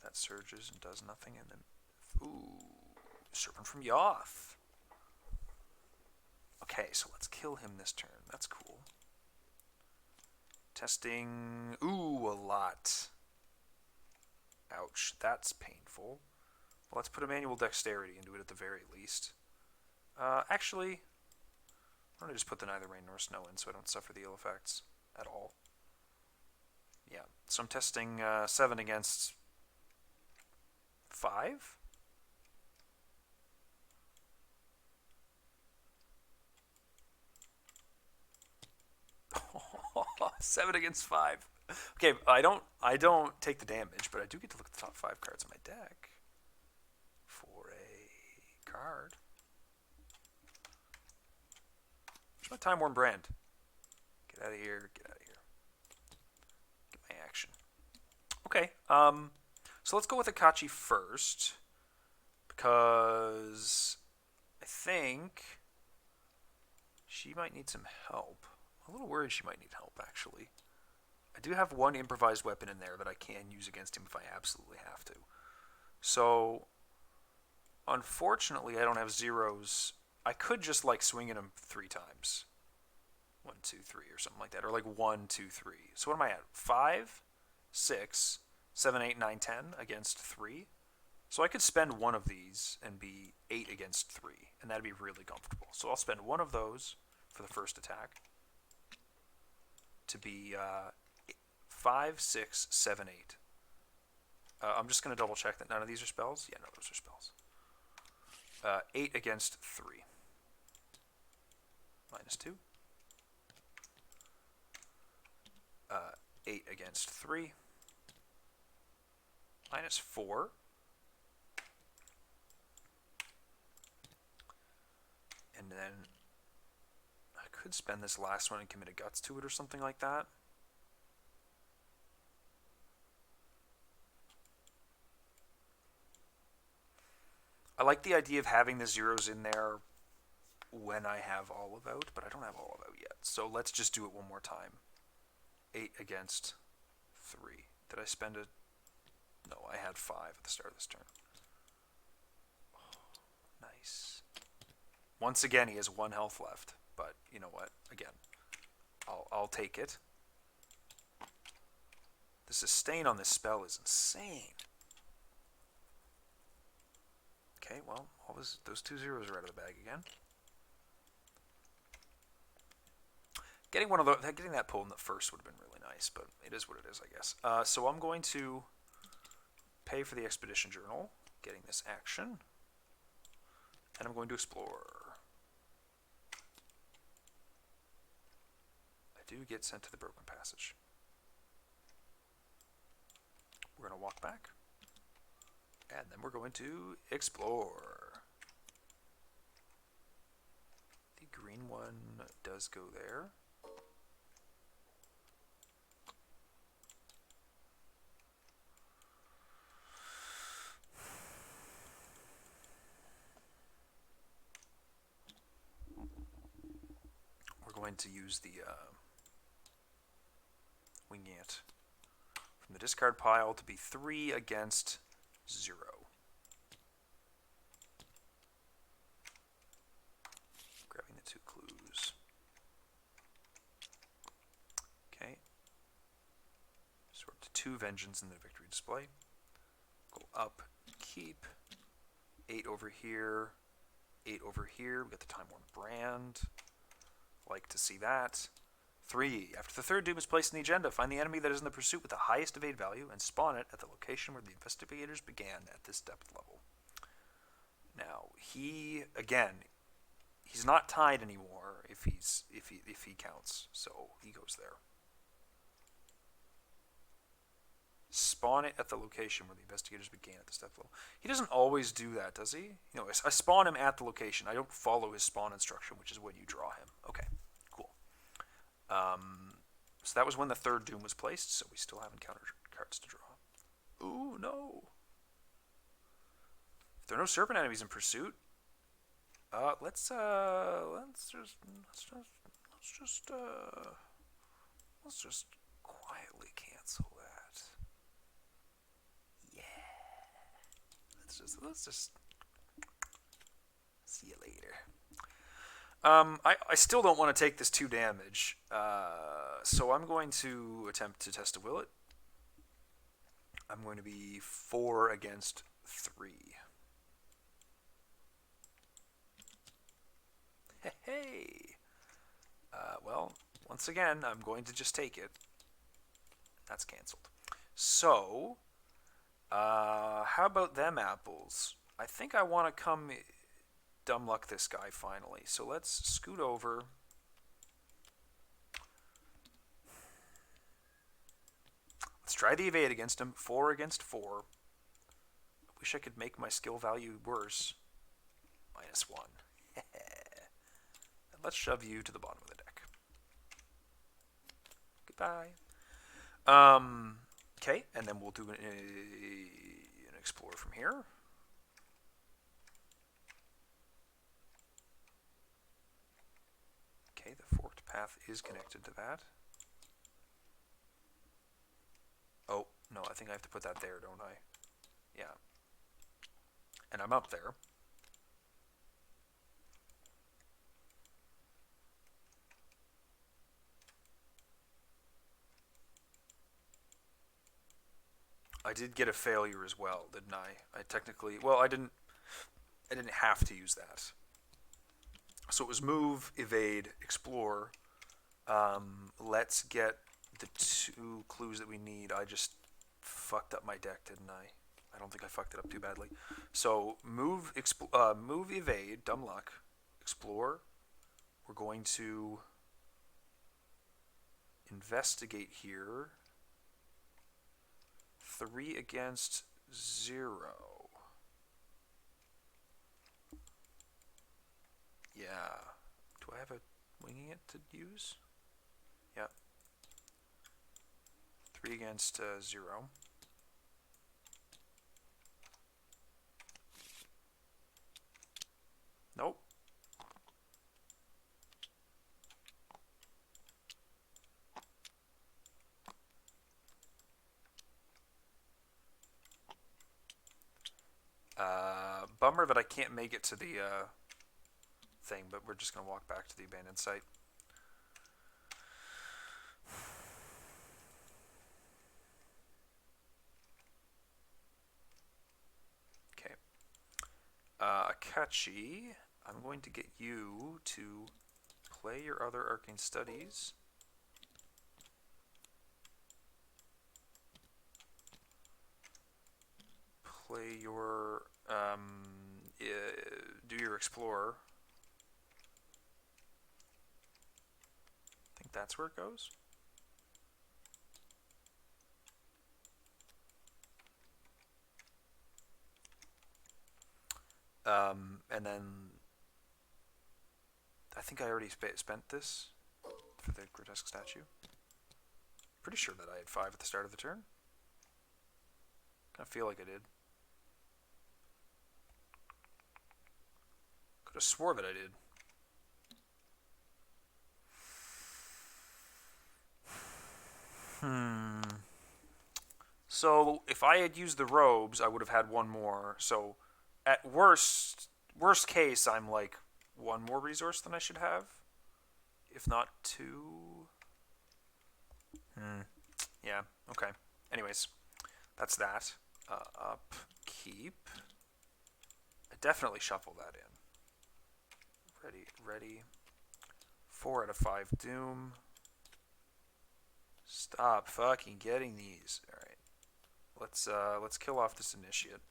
That surges and does nothing, and then... Ooh, Serpent from Yoth. Okay, so let's kill him this turn. That's cool. Testing... Ooh, a lot. Ouch, that's painful. Well, let's put a manual dexterity into it at the very least. Actually, I'm going to just put the neither rain nor snow in so I don't suffer the ill effects at all. Yeah, so I'm testing 7 against 5? 7 against 5. Okay, I don't take the damage, but I do get to look at the top 5 cards of my deck for a card. Where's my Time Worn Brand? Get out of here, get out of here. Get my action. Okay, so let's go with Akachi first, because I think she might need some help. I'm a little worried she might need help, actually. I do have one improvised weapon in there that I can use against him if I absolutely have to. So, unfortunately, I don't have zeros. I could just, like, swing at him 3 times. 1, 2, 3, or something like that. Or, like, 1, 2, 3. So what am I at? 5, 6, 7, 8, 9, 10 against 3. So I could spend one of these and be 8 against 3. And that'd be really comfortable. So I'll spend one of those for the first attack to be 5, 6, 7, 8. I'm just going to double check that none of these are spells. Yeah, no, those are spells. 8 against 3. Minus 2. 8 against 3. Minus 4. And then I could spend this last one and commit a guts to it or something like that. I like the idea of having the zeros in there when I have Olive out, but I don't have Olive out yet. So let's just do it one more time. 8 against 3. Did I spend a... No, I had 5 at the start of this turn. Oh, nice. Once again, he has 1 health left, but you know what? Again, I'll take it. The sustain on this spell is insane. Okay, well, those 2 zeros are out of the bag again. Getting one of those, getting that pull in the first would have been really nice, but it is what it is, I guess. So I'm going to pay for the Expedition Journal, getting this action, and I'm going to explore. I do get sent to the Broken Passage. We're going to walk back, and then we're going to explore. The green one does go there. Going to use the Wing Ant from the discard pile to be 3 against 0. Grabbing the 2 clues. Okay. Sort to 2 Vengeance in the victory display. Go up, keep. 8 over here. 8 over here. We got the Time Worn Brand. Like to see that. 3. After the 3rd doom is placed in the agenda, find the enemy that is in the pursuit with the highest evade value and spawn it at the location where the investigators began at this depth level. Now, he's not tied anymore if he counts, so he goes there. Spawn it at the location where the investigators began at this depth level. He doesn't always do that, does he? You know, I spawn him at the location. I don't follow his spawn instruction, which is when you draw him. Okay, cool. So that was when the 3rd doom was placed, so we still have encounter cards to draw. Ooh, no. If there are no serpent enemies in pursuit, let's just quietly cancel that. Yeah. Let's just see you later. I still don't want to take this 2 damage, so I'm going to attempt to test a will it. I'm going to be 4 against 3. Hey! Well, once again, I'm going to just take it. That's cancelled. So, how about them apples? I think I want to come dumb luck this guy finally. So let's scoot over. Let's try the evade against him. 4 against 4. I wish I could make my skill value worse. -1. And let's shove you to the bottom of the deck. Goodbye. Okay, and then we'll do an explore from here. Okay, the forked path is connected to that. Oh, no, I think I have to put that there, don't I? Yeah. And I'm up there. I did get a failure as well, didn't I? I technically, well, I didn't have to use that. So it was move, evade, explore. Let's get the 2 clues that we need. I just fucked up my deck, didn't I? I don't think I fucked it up too badly. So move, move, evade, dumb luck, explore. We're going to investigate here. 3 against 0. Yeah. Do I have a winging it to use? Yeah. 3 against 0. Nope. Bummer that I can't make it to the thing, but we're just going to walk back to the abandoned site. Okay. Akachi, I'm going to get you to play your other arcane studies. Play your do your explorer. I think that's where it goes. And then I think I already spent this for the grotesque statue. Pretty sure that I had 5 at the start of the turn. Kind of feel like I did. Could have swore that I did. So if I had used the robes, I would have had 1 more. So at worst case, I'm like 1 more resource than I should have, if not 2. Yeah. Okay. Anyways, that's that. Upkeep. I definitely shuffle that in. Ready. 4 out of 5 Doom. Stop fucking getting these. All right. Let's kill off this initiate.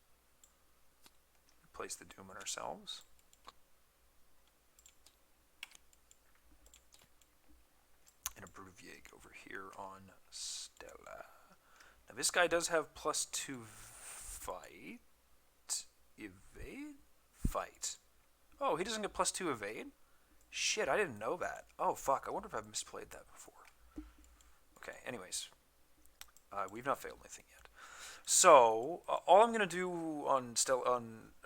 Place the Doom on ourselves. And a Bruvier over here on Stella. Now this guy does have +2 fight. Evade? Fight. Oh, he doesn't get +2 evade? Shit, I didn't know that. Oh, fuck. I wonder if I've misplayed that before. Okay, anyways. We've not failed anything yet. So, all I'm going to do on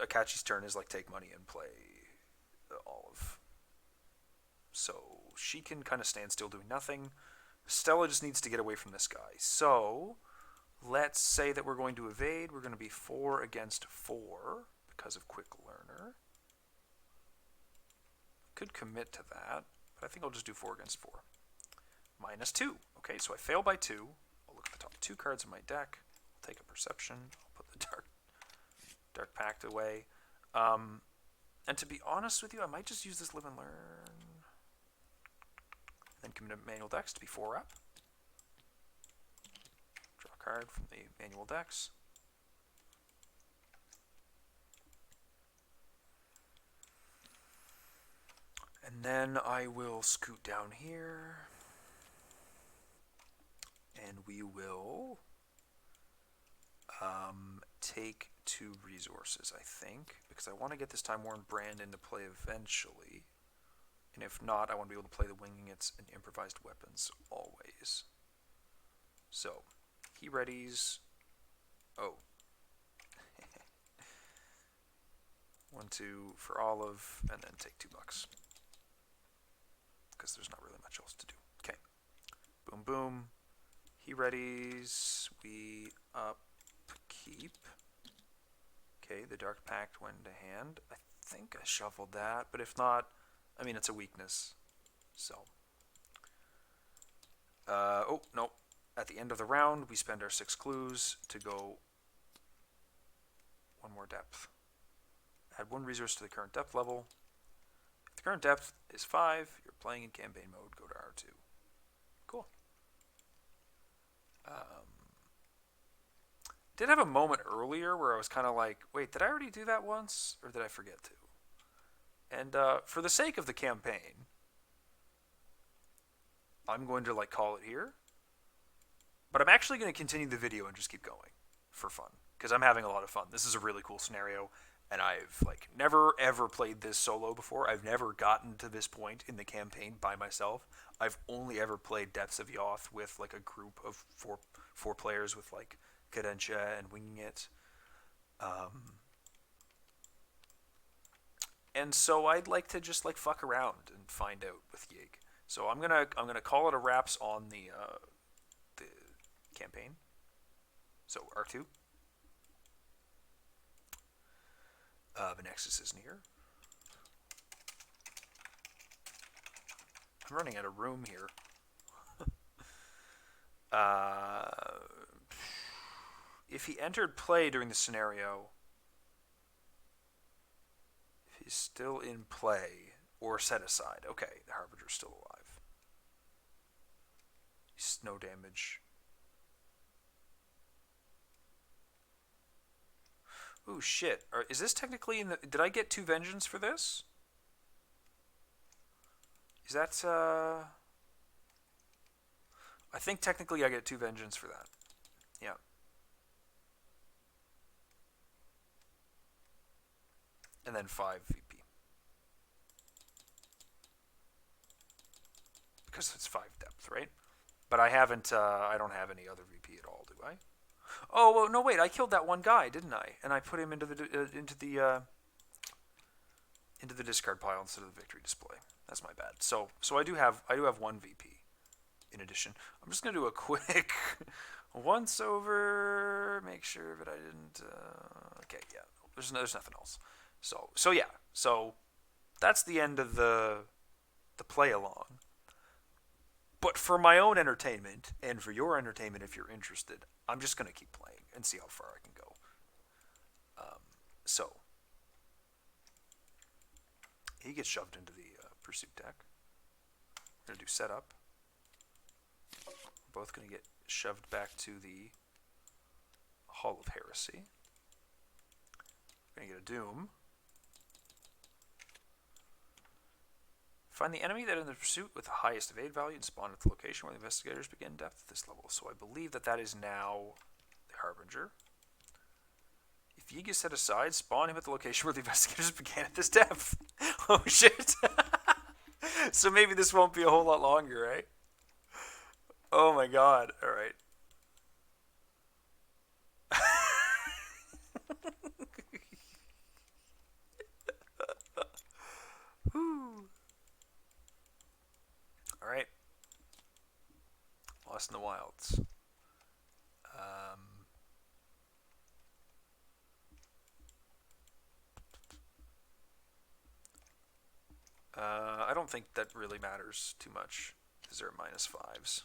Akachi's turn is, like, take money and play Olive. So, she can kind of stand still doing nothing. Stella just needs to get away from this guy. So let's say that we're going to evade. We're going to be 4 against 4 because of Quick Learner. Could commit to that, but I think I'll just do 4 against 4. -2. Okay, so I fail by 2. I'll look at the top 2 cards in my deck. I'll take a Perception. I'll put the Dark Pact away. And to be honest with you, I might just use this Live and Learn. Then commit a Manual Dex to be 4 up. Draw a card from the Manual Dex. And then I will scoot down here. And we will take 2 resources, I think, because I want to get this Time Worn Brand into play eventually. And if not, I want to be able to play the Winging It's and Improvised Weapons always. So, he readies. Oh. 1, 2 for Olive, and then take $2. Because there's not really much else to do. Okay. Boom, boom. He readies. We upkeep. Okay, the Dark Pact went into hand. I think I shuffled that, but if not, I mean, it's a weakness. So. Oh, no. At the end of the round, we spend our 6 clues to go 1 more depth. Add 1 resource to the current depth level. If the current depth is 5, you're playing in campaign mode, go to R2. Cool. Did have a moment earlier where I was kind of like, wait, did I already do that once? Or did I forget to? And for the sake of the campaign, I'm going to call it here. But I'm actually going to continue the video and just keep going for fun. Because I'm having a lot of fun. This is a really cool scenario. And I've never ever played this solo before. I've never gotten to this point in the campaign by myself. I've only ever played Depths of Yoth with a group of four players with Cadentia and Winging It. And so I'd like to just fuck around and find out with Yig. So I'm gonna call it a wraps on the campaign. So R2. The Nexus is near. I'm running out of room here. If he entered play during the scenario, if he's still in play or set aside, okay, the Harbinger's still alive. He's no damage. Ooh, shit. Is this technically in the... Did I get 2 Vengeance for this? Is that, I think technically I get 2 Vengeance for that. Yeah. And then 5 VP. Because it's 5 depth, right? But I haven't, I don't have any other VP at all, do I? Oh, well, no, wait, I killed that one guy, didn't I? And I put him into the discard pile instead of the victory display. That's my bad. So I do have 1 VP in addition. I'm just gonna do a quick once over, make sure that I didn't. Okay, yeah, there's nothing else. So yeah, so that's the end of the play along. But for my own entertainment, and for your entertainment if you're interested, I'm just going to keep playing and see how far I can go. So, he gets shoved into the Pursuit deck. We're going to do Setup. We're both going to get shoved back to the Hall of Heresy. We're going to get a Doom. Find the enemy that is in the pursuit with the highest evade value and spawn at the location where the investigators begin depth at this level. So I believe that is now the Harbinger. If Yig is set aside, spawn him at the location where the investigators began at this depth. Oh shit. So maybe this won't be a whole lot longer, right? Oh my god. Alright. Alright. Lost in the Wilds. I don't think that really matters too much because they're minus 5s.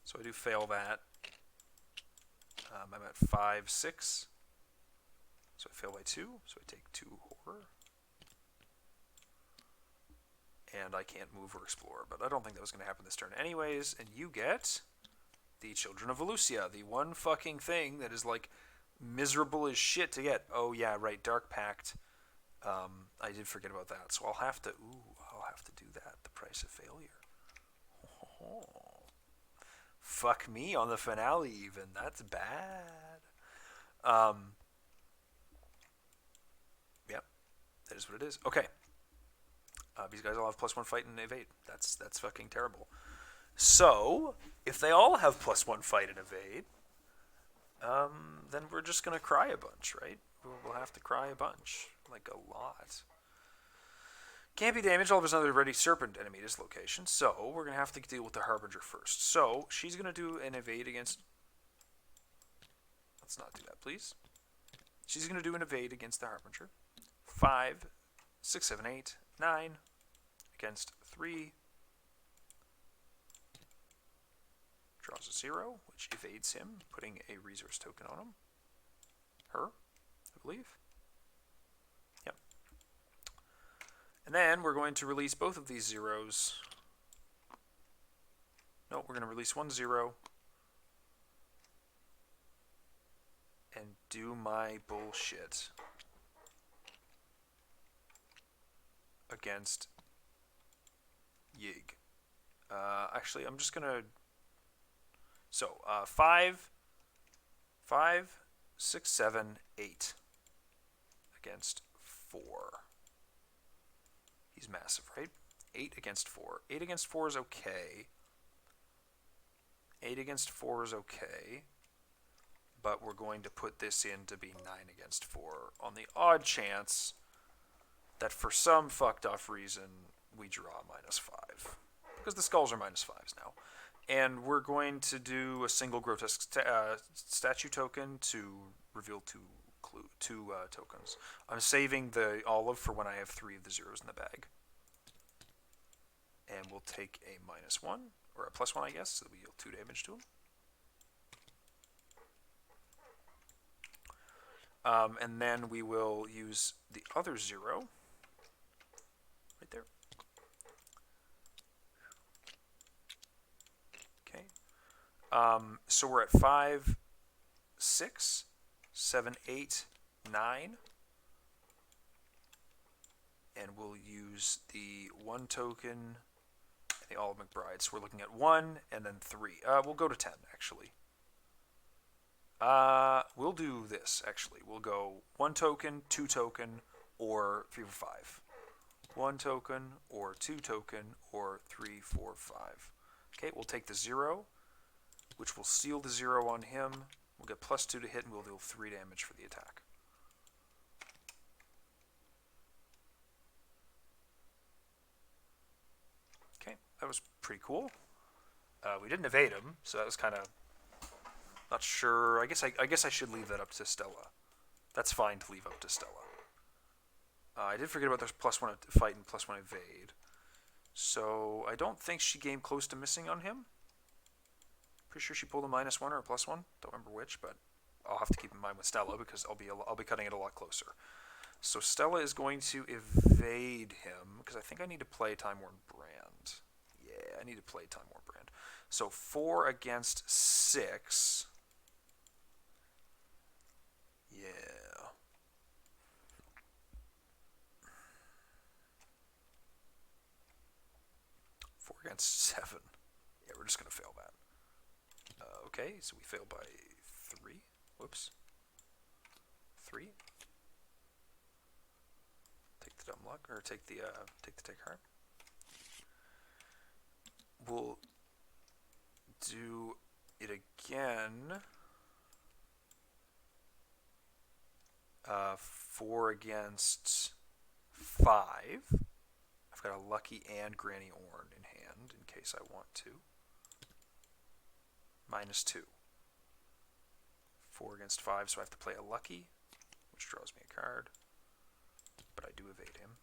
So I do fail that. I'm at 5, 6. So I fail by 2. So I take 2 horror. And I can't move or explore. But I don't think that was going to happen this turn anyways. And you get the Children of Valusia. The one fucking thing that is like miserable as shit to get. Oh yeah, right. Dark Pact. I did forget about that. So I'll have to do that. The price of failure. Oh. Fuck me on the finale even. That's bad. Yep. That is what it is. Okay. These guys all have +1 fight and evade. That's fucking terrible. So, if they all have +1 fight and evade, then we're just going to cry a bunch, right? We'll have to cry a bunch. Like a lot. Can't be damaged. All of his other ready serpent enemy dislocation. So, we're going to have to deal with the Harbinger first. So, she's going to do an evade against... Let's not do that, please. She's going to do an evade against the Harbinger. 5, 6, 7, 8, 9 against 3. Draws a 0, which evades him, putting a resource token on him. Her, I believe. Yep. And then we're going to release both of these zeros. No, we're going to release 1 0. And do my bullshit against Yig. Actually, I'm just going to... So, 5, 6, 7, 8 against 4. He's massive, right? 8 against 4. 8 against 4 is okay. 8 against 4 is okay. But we're going to put this in to be 9 against 4 on the odd chance that for some fucked off reason we draw -5. Because the skulls are -5s now. And we're going to do a single grotesque statue token to reveal two tokens. I'm saving the olive for when I have 3 of the zeros in the bag. And we'll take a -1, or a +1 I guess, so that we deal 2 damage to him. And then we will use the other 0. Right there. Okay. So we're at 5, 6, 7, 8, 9. And we'll use the 1 token and the Olive McBride. So we're looking at 1 and then 3. We'll go to 10, actually. We'll do this, actually. We'll go 1 token, 2 token, or 3 for 5. 1 token, or 2 token, or 3, 4, 5. Okay, we'll take the 0, which will seal the 0 on him. We'll get +2 to hit, and we'll deal 3 damage for the attack. Okay, that was pretty cool. We didn't evade him, so that was kind of... Not sure. I guess I should leave that up to Stella. That's fine to leave up to Stella. I did forget about there's +1 fight and +1 evade. So I don't think she came close to missing on him. Pretty sure she pulled a -1 or a +1. Don't remember which, but I'll have to keep in mind with Stella because I'll be cutting it a lot closer. So Stella is going to evade him because I think I need to play Time Worn Brand. Yeah, I need to play Time Worn Brand. So 4 against 6. Yeah. Four against 7. Yeah, we're just going to fail that. Okay, so we fail by 3. Whoops. 3. Take the dumb luck, or take the take heart. We'll do it again. 4 against 5. I've got a Lucky and Granny Orn in hand in case I want to. -2. 4 against 5, so I have to play a Lucky, which draws me a card. But I do evade him.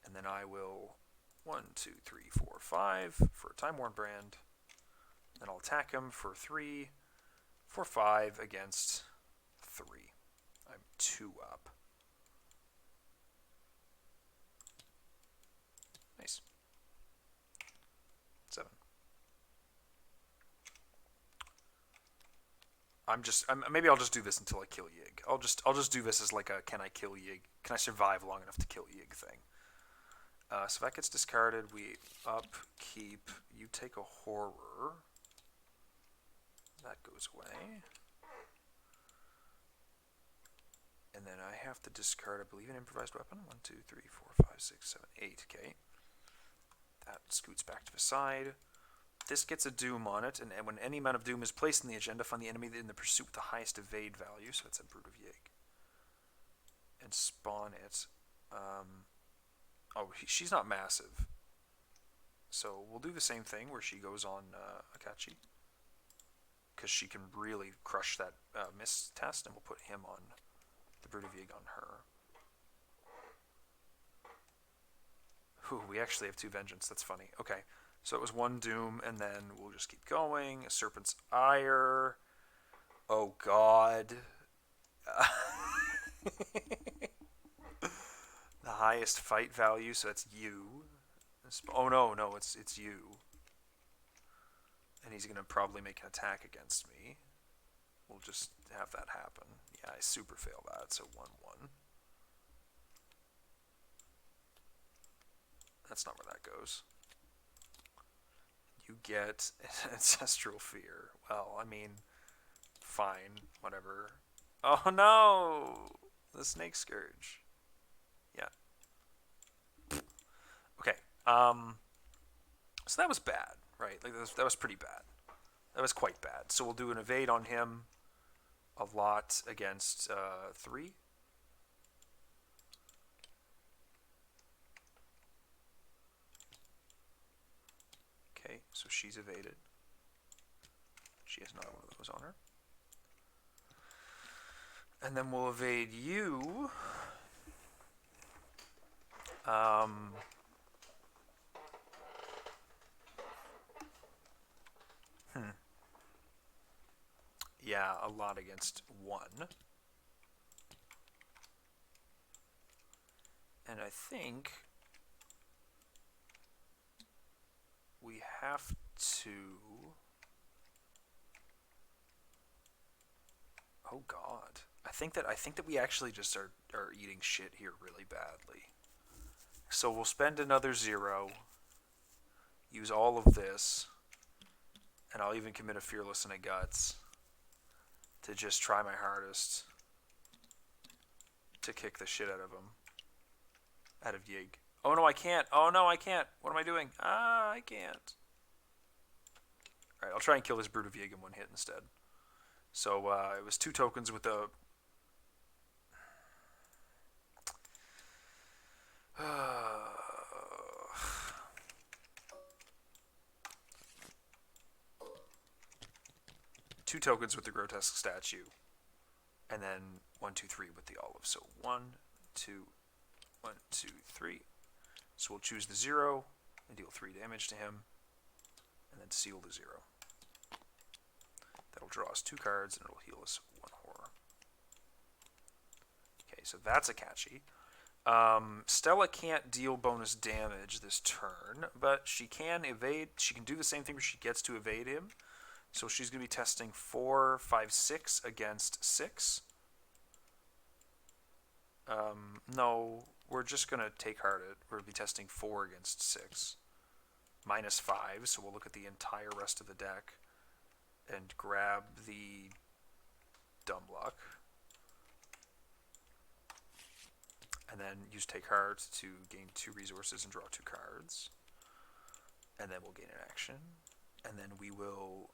And then I will 1, 2, 3, 4, 5 for a Time Worn Brand. Then I'll attack him for 3, for 5 against 3. I'm 2 up. Nice. 7. Maybe I'll just do this until I kill Yig. I'll just do this as like a can I kill Yig? Can I survive long enough to kill Yig thing? So that gets discarded. We upkeep. You take a horror. That goes away. And then I have to discard, I believe, an improvised weapon. 1, 2, 3, 4, 5, 6, 7, 8. Okay. That scoots back to the side. This gets a Doom on it, and when any amount of Doom is placed in the agenda, find the enemy in the pursuit with the highest evade value, so that's a Brood of Yig. And spawn it. She's not massive. So we'll do the same thing where she goes on Akachi. Because she can really crush that miss test, and we'll put him on the Brood of Yig on her. Ooh, we actually have 2 Vengeance. That's funny. Okay, so it was 1 Doom, and then we'll just keep going. A Serpent's Ire. Oh, God. The highest fight value, so that's you. Oh, no, it's you. And he's going to probably make an attack against me. We'll just have that happen. Yeah, I super fail that, so 1-1. That's not where that goes. You get Ancestral Fear. Well, I mean, fine, whatever. Oh no! The Snake Scourge. Yeah. Okay, so that was bad, right? Like, that was pretty bad. That was quite bad. So we'll do an evade on him a lot against 3. Okay, so she's evaded. She has another one of those on her. And then we'll evade you. Yeah, a lot against 1. And I think we have to... Oh God. I think that we actually just are eating shit here really badly. So we'll spend another 0, use all of this, and I'll even commit a Fearless and a Guts to just try my hardest to kick the shit out of him. Out of Yig. Oh no, I can't. Oh no, I can't. What am I doing? I can't. Alright, I'll try and kill this Brood of Yig in 1 hit instead. So it was 2 tokens with the... Two tokens with the Grotesque Statue. And then 1, 2, 3 with the Olive. So 1, 2, 1, 2, 3. So we'll choose the 0 and deal 3 damage to him. And then seal the 0. That'll draw us 2 cards and it'll heal us 1 horror. Okay, so that's a catchy. Stella can't deal bonus damage this turn, but she can evade. She can do the same thing where she gets to evade him. So she's going to be testing 4, 5, 6 against 6. No, we're just going to take heart it. We're going to be testing 4 against 6. -5, so we'll look at the entire rest of the deck and grab the Dumb Luck. And then use Take Heart to gain 2 resources and draw 2 cards. And then we'll gain an action. And then we will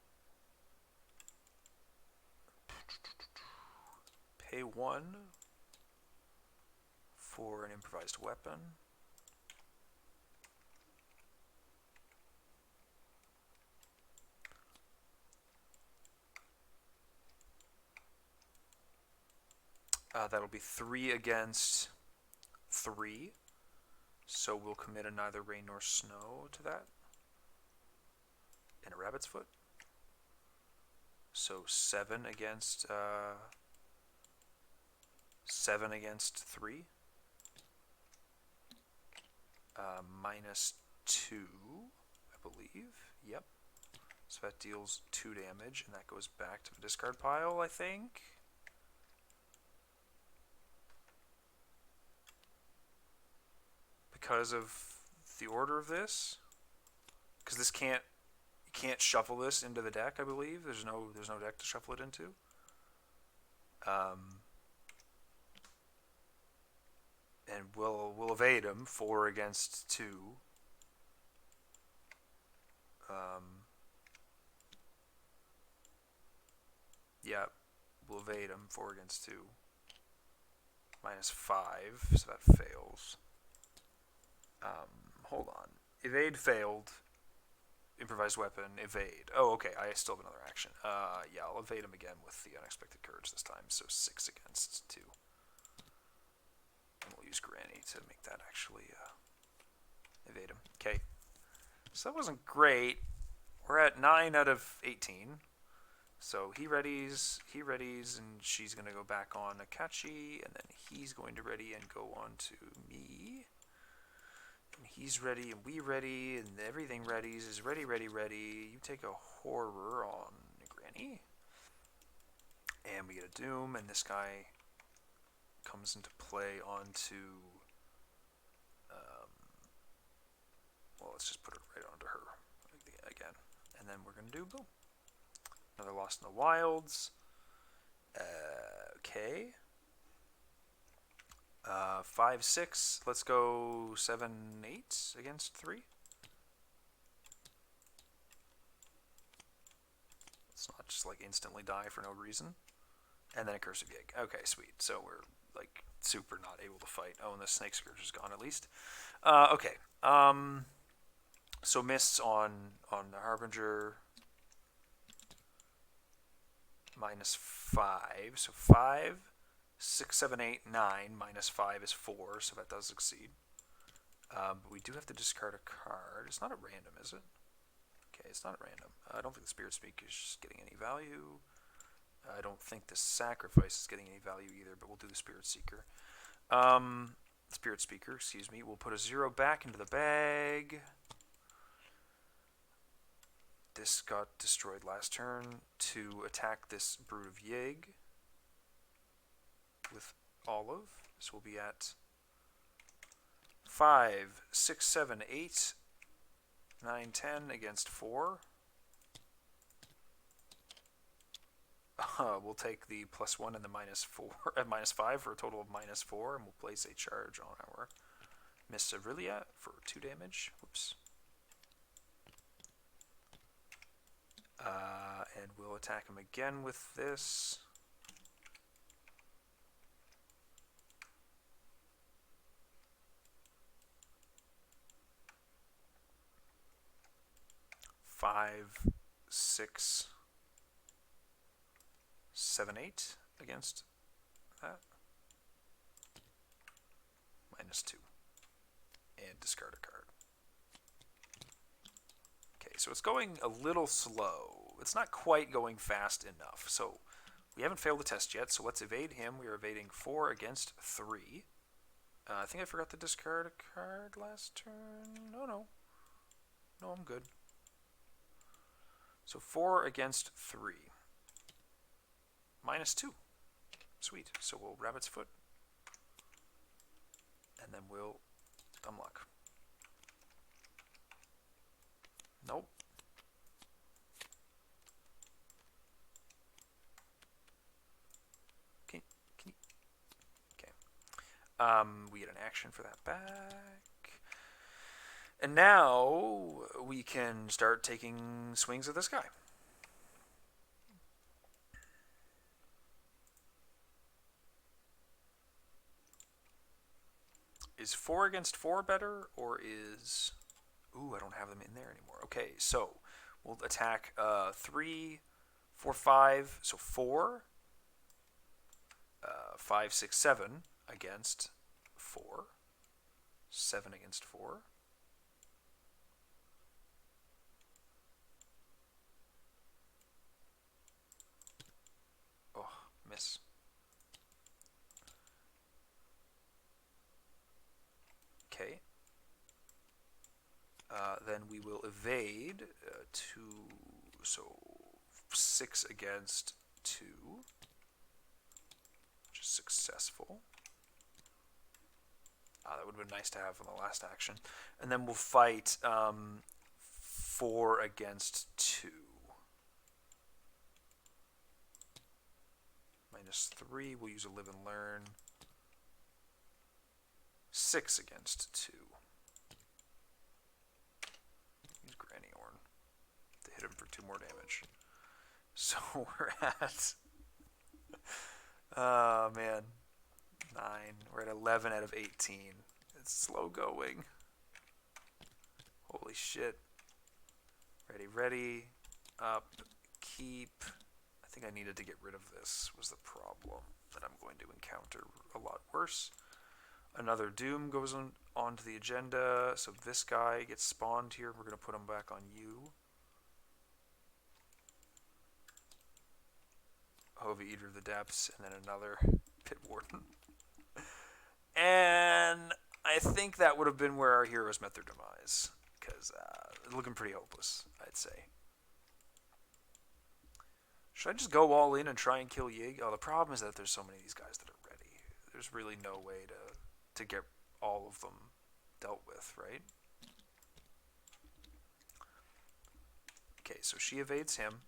pay 1 for an improvised weapon. That'll be 3 against 3. So we'll commit a neither rain nor snow to that. And a rabbit's foot. So 7 against 3. -2, I believe. Yep. So that deals 2 damage, and that goes back to the discard pile, I think. Because of the order of this. Because this you can't shuffle this into the deck, I believe. There's no deck to shuffle it into. And we'll evade him. 4 against 2. Yeah, we'll evade him. 4 against 2. -5, so that fails. Hold on. Evade failed. Improvised weapon, evade. Oh, okay, I still have another action. Yeah, I'll evade him again with the unexpected courage this time, so 6 against 2. And we'll use Granny to make that actually evade him. Okay, so that wasn't great. We're at 9 out of 18. So he readies, and she's going to go back on Akachi, and then he's going to ready and go on to me. And he's ready, and we ready, and everything readies is ready. You take a horror on Granny. And we get a doom, and this guy comes into play onto... well, let's just put it right onto her again. And then we're going to do boom. Another Lost in the Wilds. Okay. 5, 6. Let's go 7, 8 against 3. Let's not just like instantly die for no reason. And then a Curse of Yig. Okay, sweet. So we're like super not able to fight. Oh, and the Snake Scourge is gone at least. Okay. So mists on the Harbinger. -5. So 5, 6, 7, 8, 9. -5 is 4, so that does succeed. But we do have to discard a card. It's not at random, is it? Okay, it's not at random. I don't think the Spirit Speaker is getting any value. I don't think the Sacrifice is getting any value either, but we'll do the Spirit Speaker, excuse me. We'll put a 0 back into the bag. This got destroyed last turn to attack this Brood of Yig with Olive. This will be at 5, 6, 7, 8, 9, 10 against 4. We'll take the +1 and the -5 for a total of -4, and we'll place a charge on our Miss Aurelia for 2 damage. Whoops. And we'll attack him again with this. Five, 6, 7, 8 against that. -2. And discard a card. Okay, so it's going a little slow. It's not quite going fast enough. So we haven't failed the test yet, so let's evade him. We are evading 4 against 3. I think I forgot to discard a card last turn. No, I'm good. So 4 against 3. -2. Sweet. So we'll Rabbit's Foot. And then we'll Dumluck. Nope. Can you? Okay. We get an action for that back. And now we can start taking swings at this guy. Is 4 against 4 better, or is... Ooh, I don't have them in there anymore. Okay, so we'll attack 3, 4, 5, so 4. 5, 6, 7 against 4. 7 against 4. Oh, miss. Okay. Then we will evade 2, so 6 against 2, which is successful. That would have been nice to have on the last action. And then we'll fight 4 against 2. -3, we'll use a live and learn. 6 against 2. Use Granny Orn to hit him for 2 more damage. So we're at... oh, man. 9. We're at 11 out of 18. It's slow going. Holy shit. Ready, ready. Up. Keep. I think I needed to get rid of this was the problem that I'm going to encounter a lot worse. Another Doom goes onto the agenda, so this guy gets spawned here. We're going to put him back on you. Hova Eater of the Depths, and then another Pit Warden. And I think that would have been where our heroes met their demise, because looking pretty hopeless, I'd say. Should I just go all in and try and kill Yig? Oh, the problem is that there's so many of these guys that are ready. There's really no way to get all of them dealt with, right? Okay, so she evades him.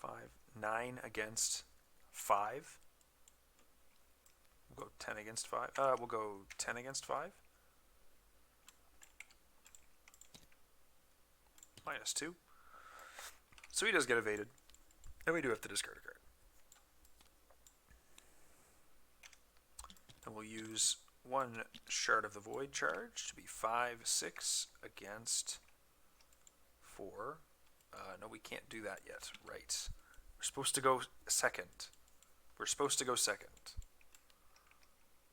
5, 9 against 5. We'll go 10 against 5. We'll go 10 against 5. -2. So he does get evaded. And we do have to discard a card. And we'll use 1 Shard of the Void charge to be 5, 6 against 4. No, we can't do that yet. Right. We're supposed to go second. We're supposed to go second.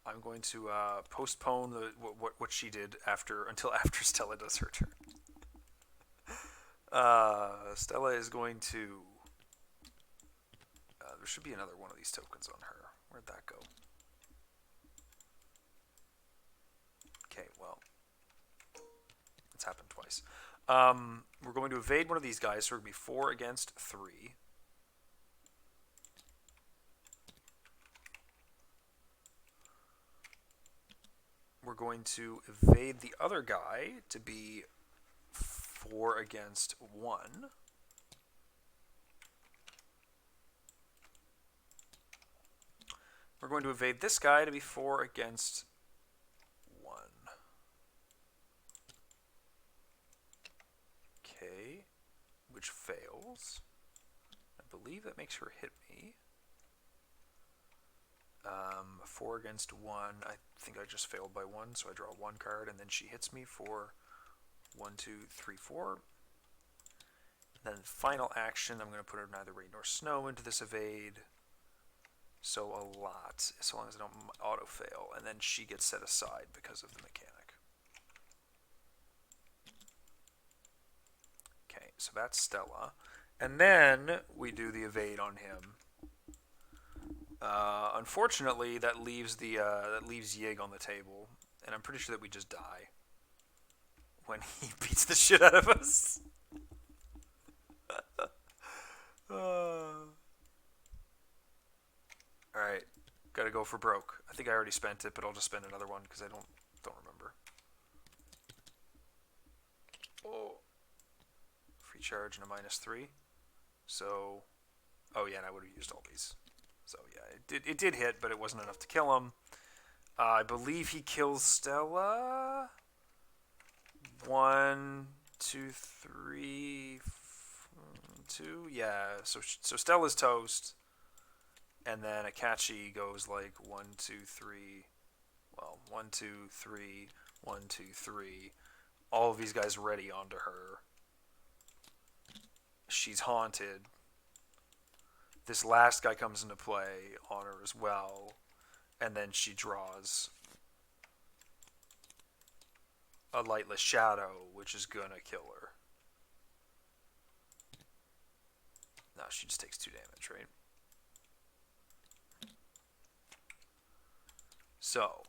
I'm going to postpone what she did until after Stella does her turn. Stella is going to... there should be another one of these tokens on her. Where'd that go? Okay, well, it's happened twice. We're going to evade one of these guys, so we're going to be 4 against 3. We're going to evade the other guy to be 4 against 1. We're going to evade this guy to be 4 against 1. Okay, which fails. I believe that makes her hit me. 4 against 1. I think I just failed by 1, so I draw 1 card, and then she hits me for 1, 2, 3, 4. Then final action, I'm going to put neither rain nor snow into this evade. So a lot, as long as I don't auto-fail. And then she gets set aside because of the mechanic. Okay, so that's Stella. And then we do the evade on him. Unfortunately, that leaves Yig on the table, and I'm pretty sure that we just die when he beats the shit out of us. Alright, gotta go for broke. I think I already spent it, but I'll just spend another one because I don't remember. Oh, free charge and a -3. So, oh yeah, and I would have used all these. So yeah, it did hit, but it wasn't enough to kill him. I believe he kills Stella. 1, 2, 3, 2. Yeah, so Stella's toast. And then Akachi goes like 1, 2, 3. Well, 1, 2, 3, 1, 2, 3. All of these guys ready onto her. She's haunted. this last guy comes into play on her as well, and then she draws a Lightless Shadow, which is gonna kill her. No, she just takes 2 damage, right? So,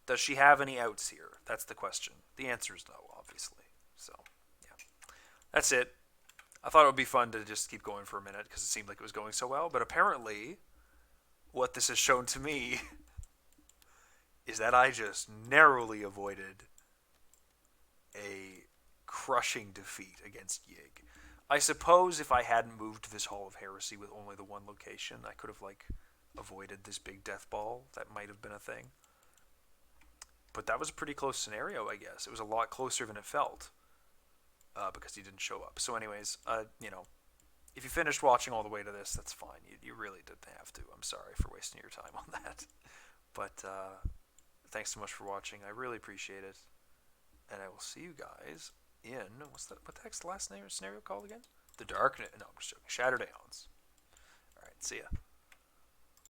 does she have any outs here? That's the question. The answer is no, obviously. So, yeah. That's it. I thought it would be fun to just keep going for a minute because it seemed like it was going so well, but apparently what this has shown to me is that I just narrowly avoided a crushing defeat against Yig. I suppose if I hadn't moved this Hall of Heresy with only the one location, I could have, like, avoided this big death ball. That might have been a thing. But that was a pretty close scenario, I guess. It was a lot closer than it felt because he didn't show up. So anyways, you know, if you finished watching all the way to this, that's fine. You really didn't have to. I'm sorry for wasting your time on that. But thanks so much for watching. I really appreciate it. And I will see you guys in, what the heck's the last scenario called again? The Dark, no, I'm just joking. Shattered Aeons. Alright, see ya.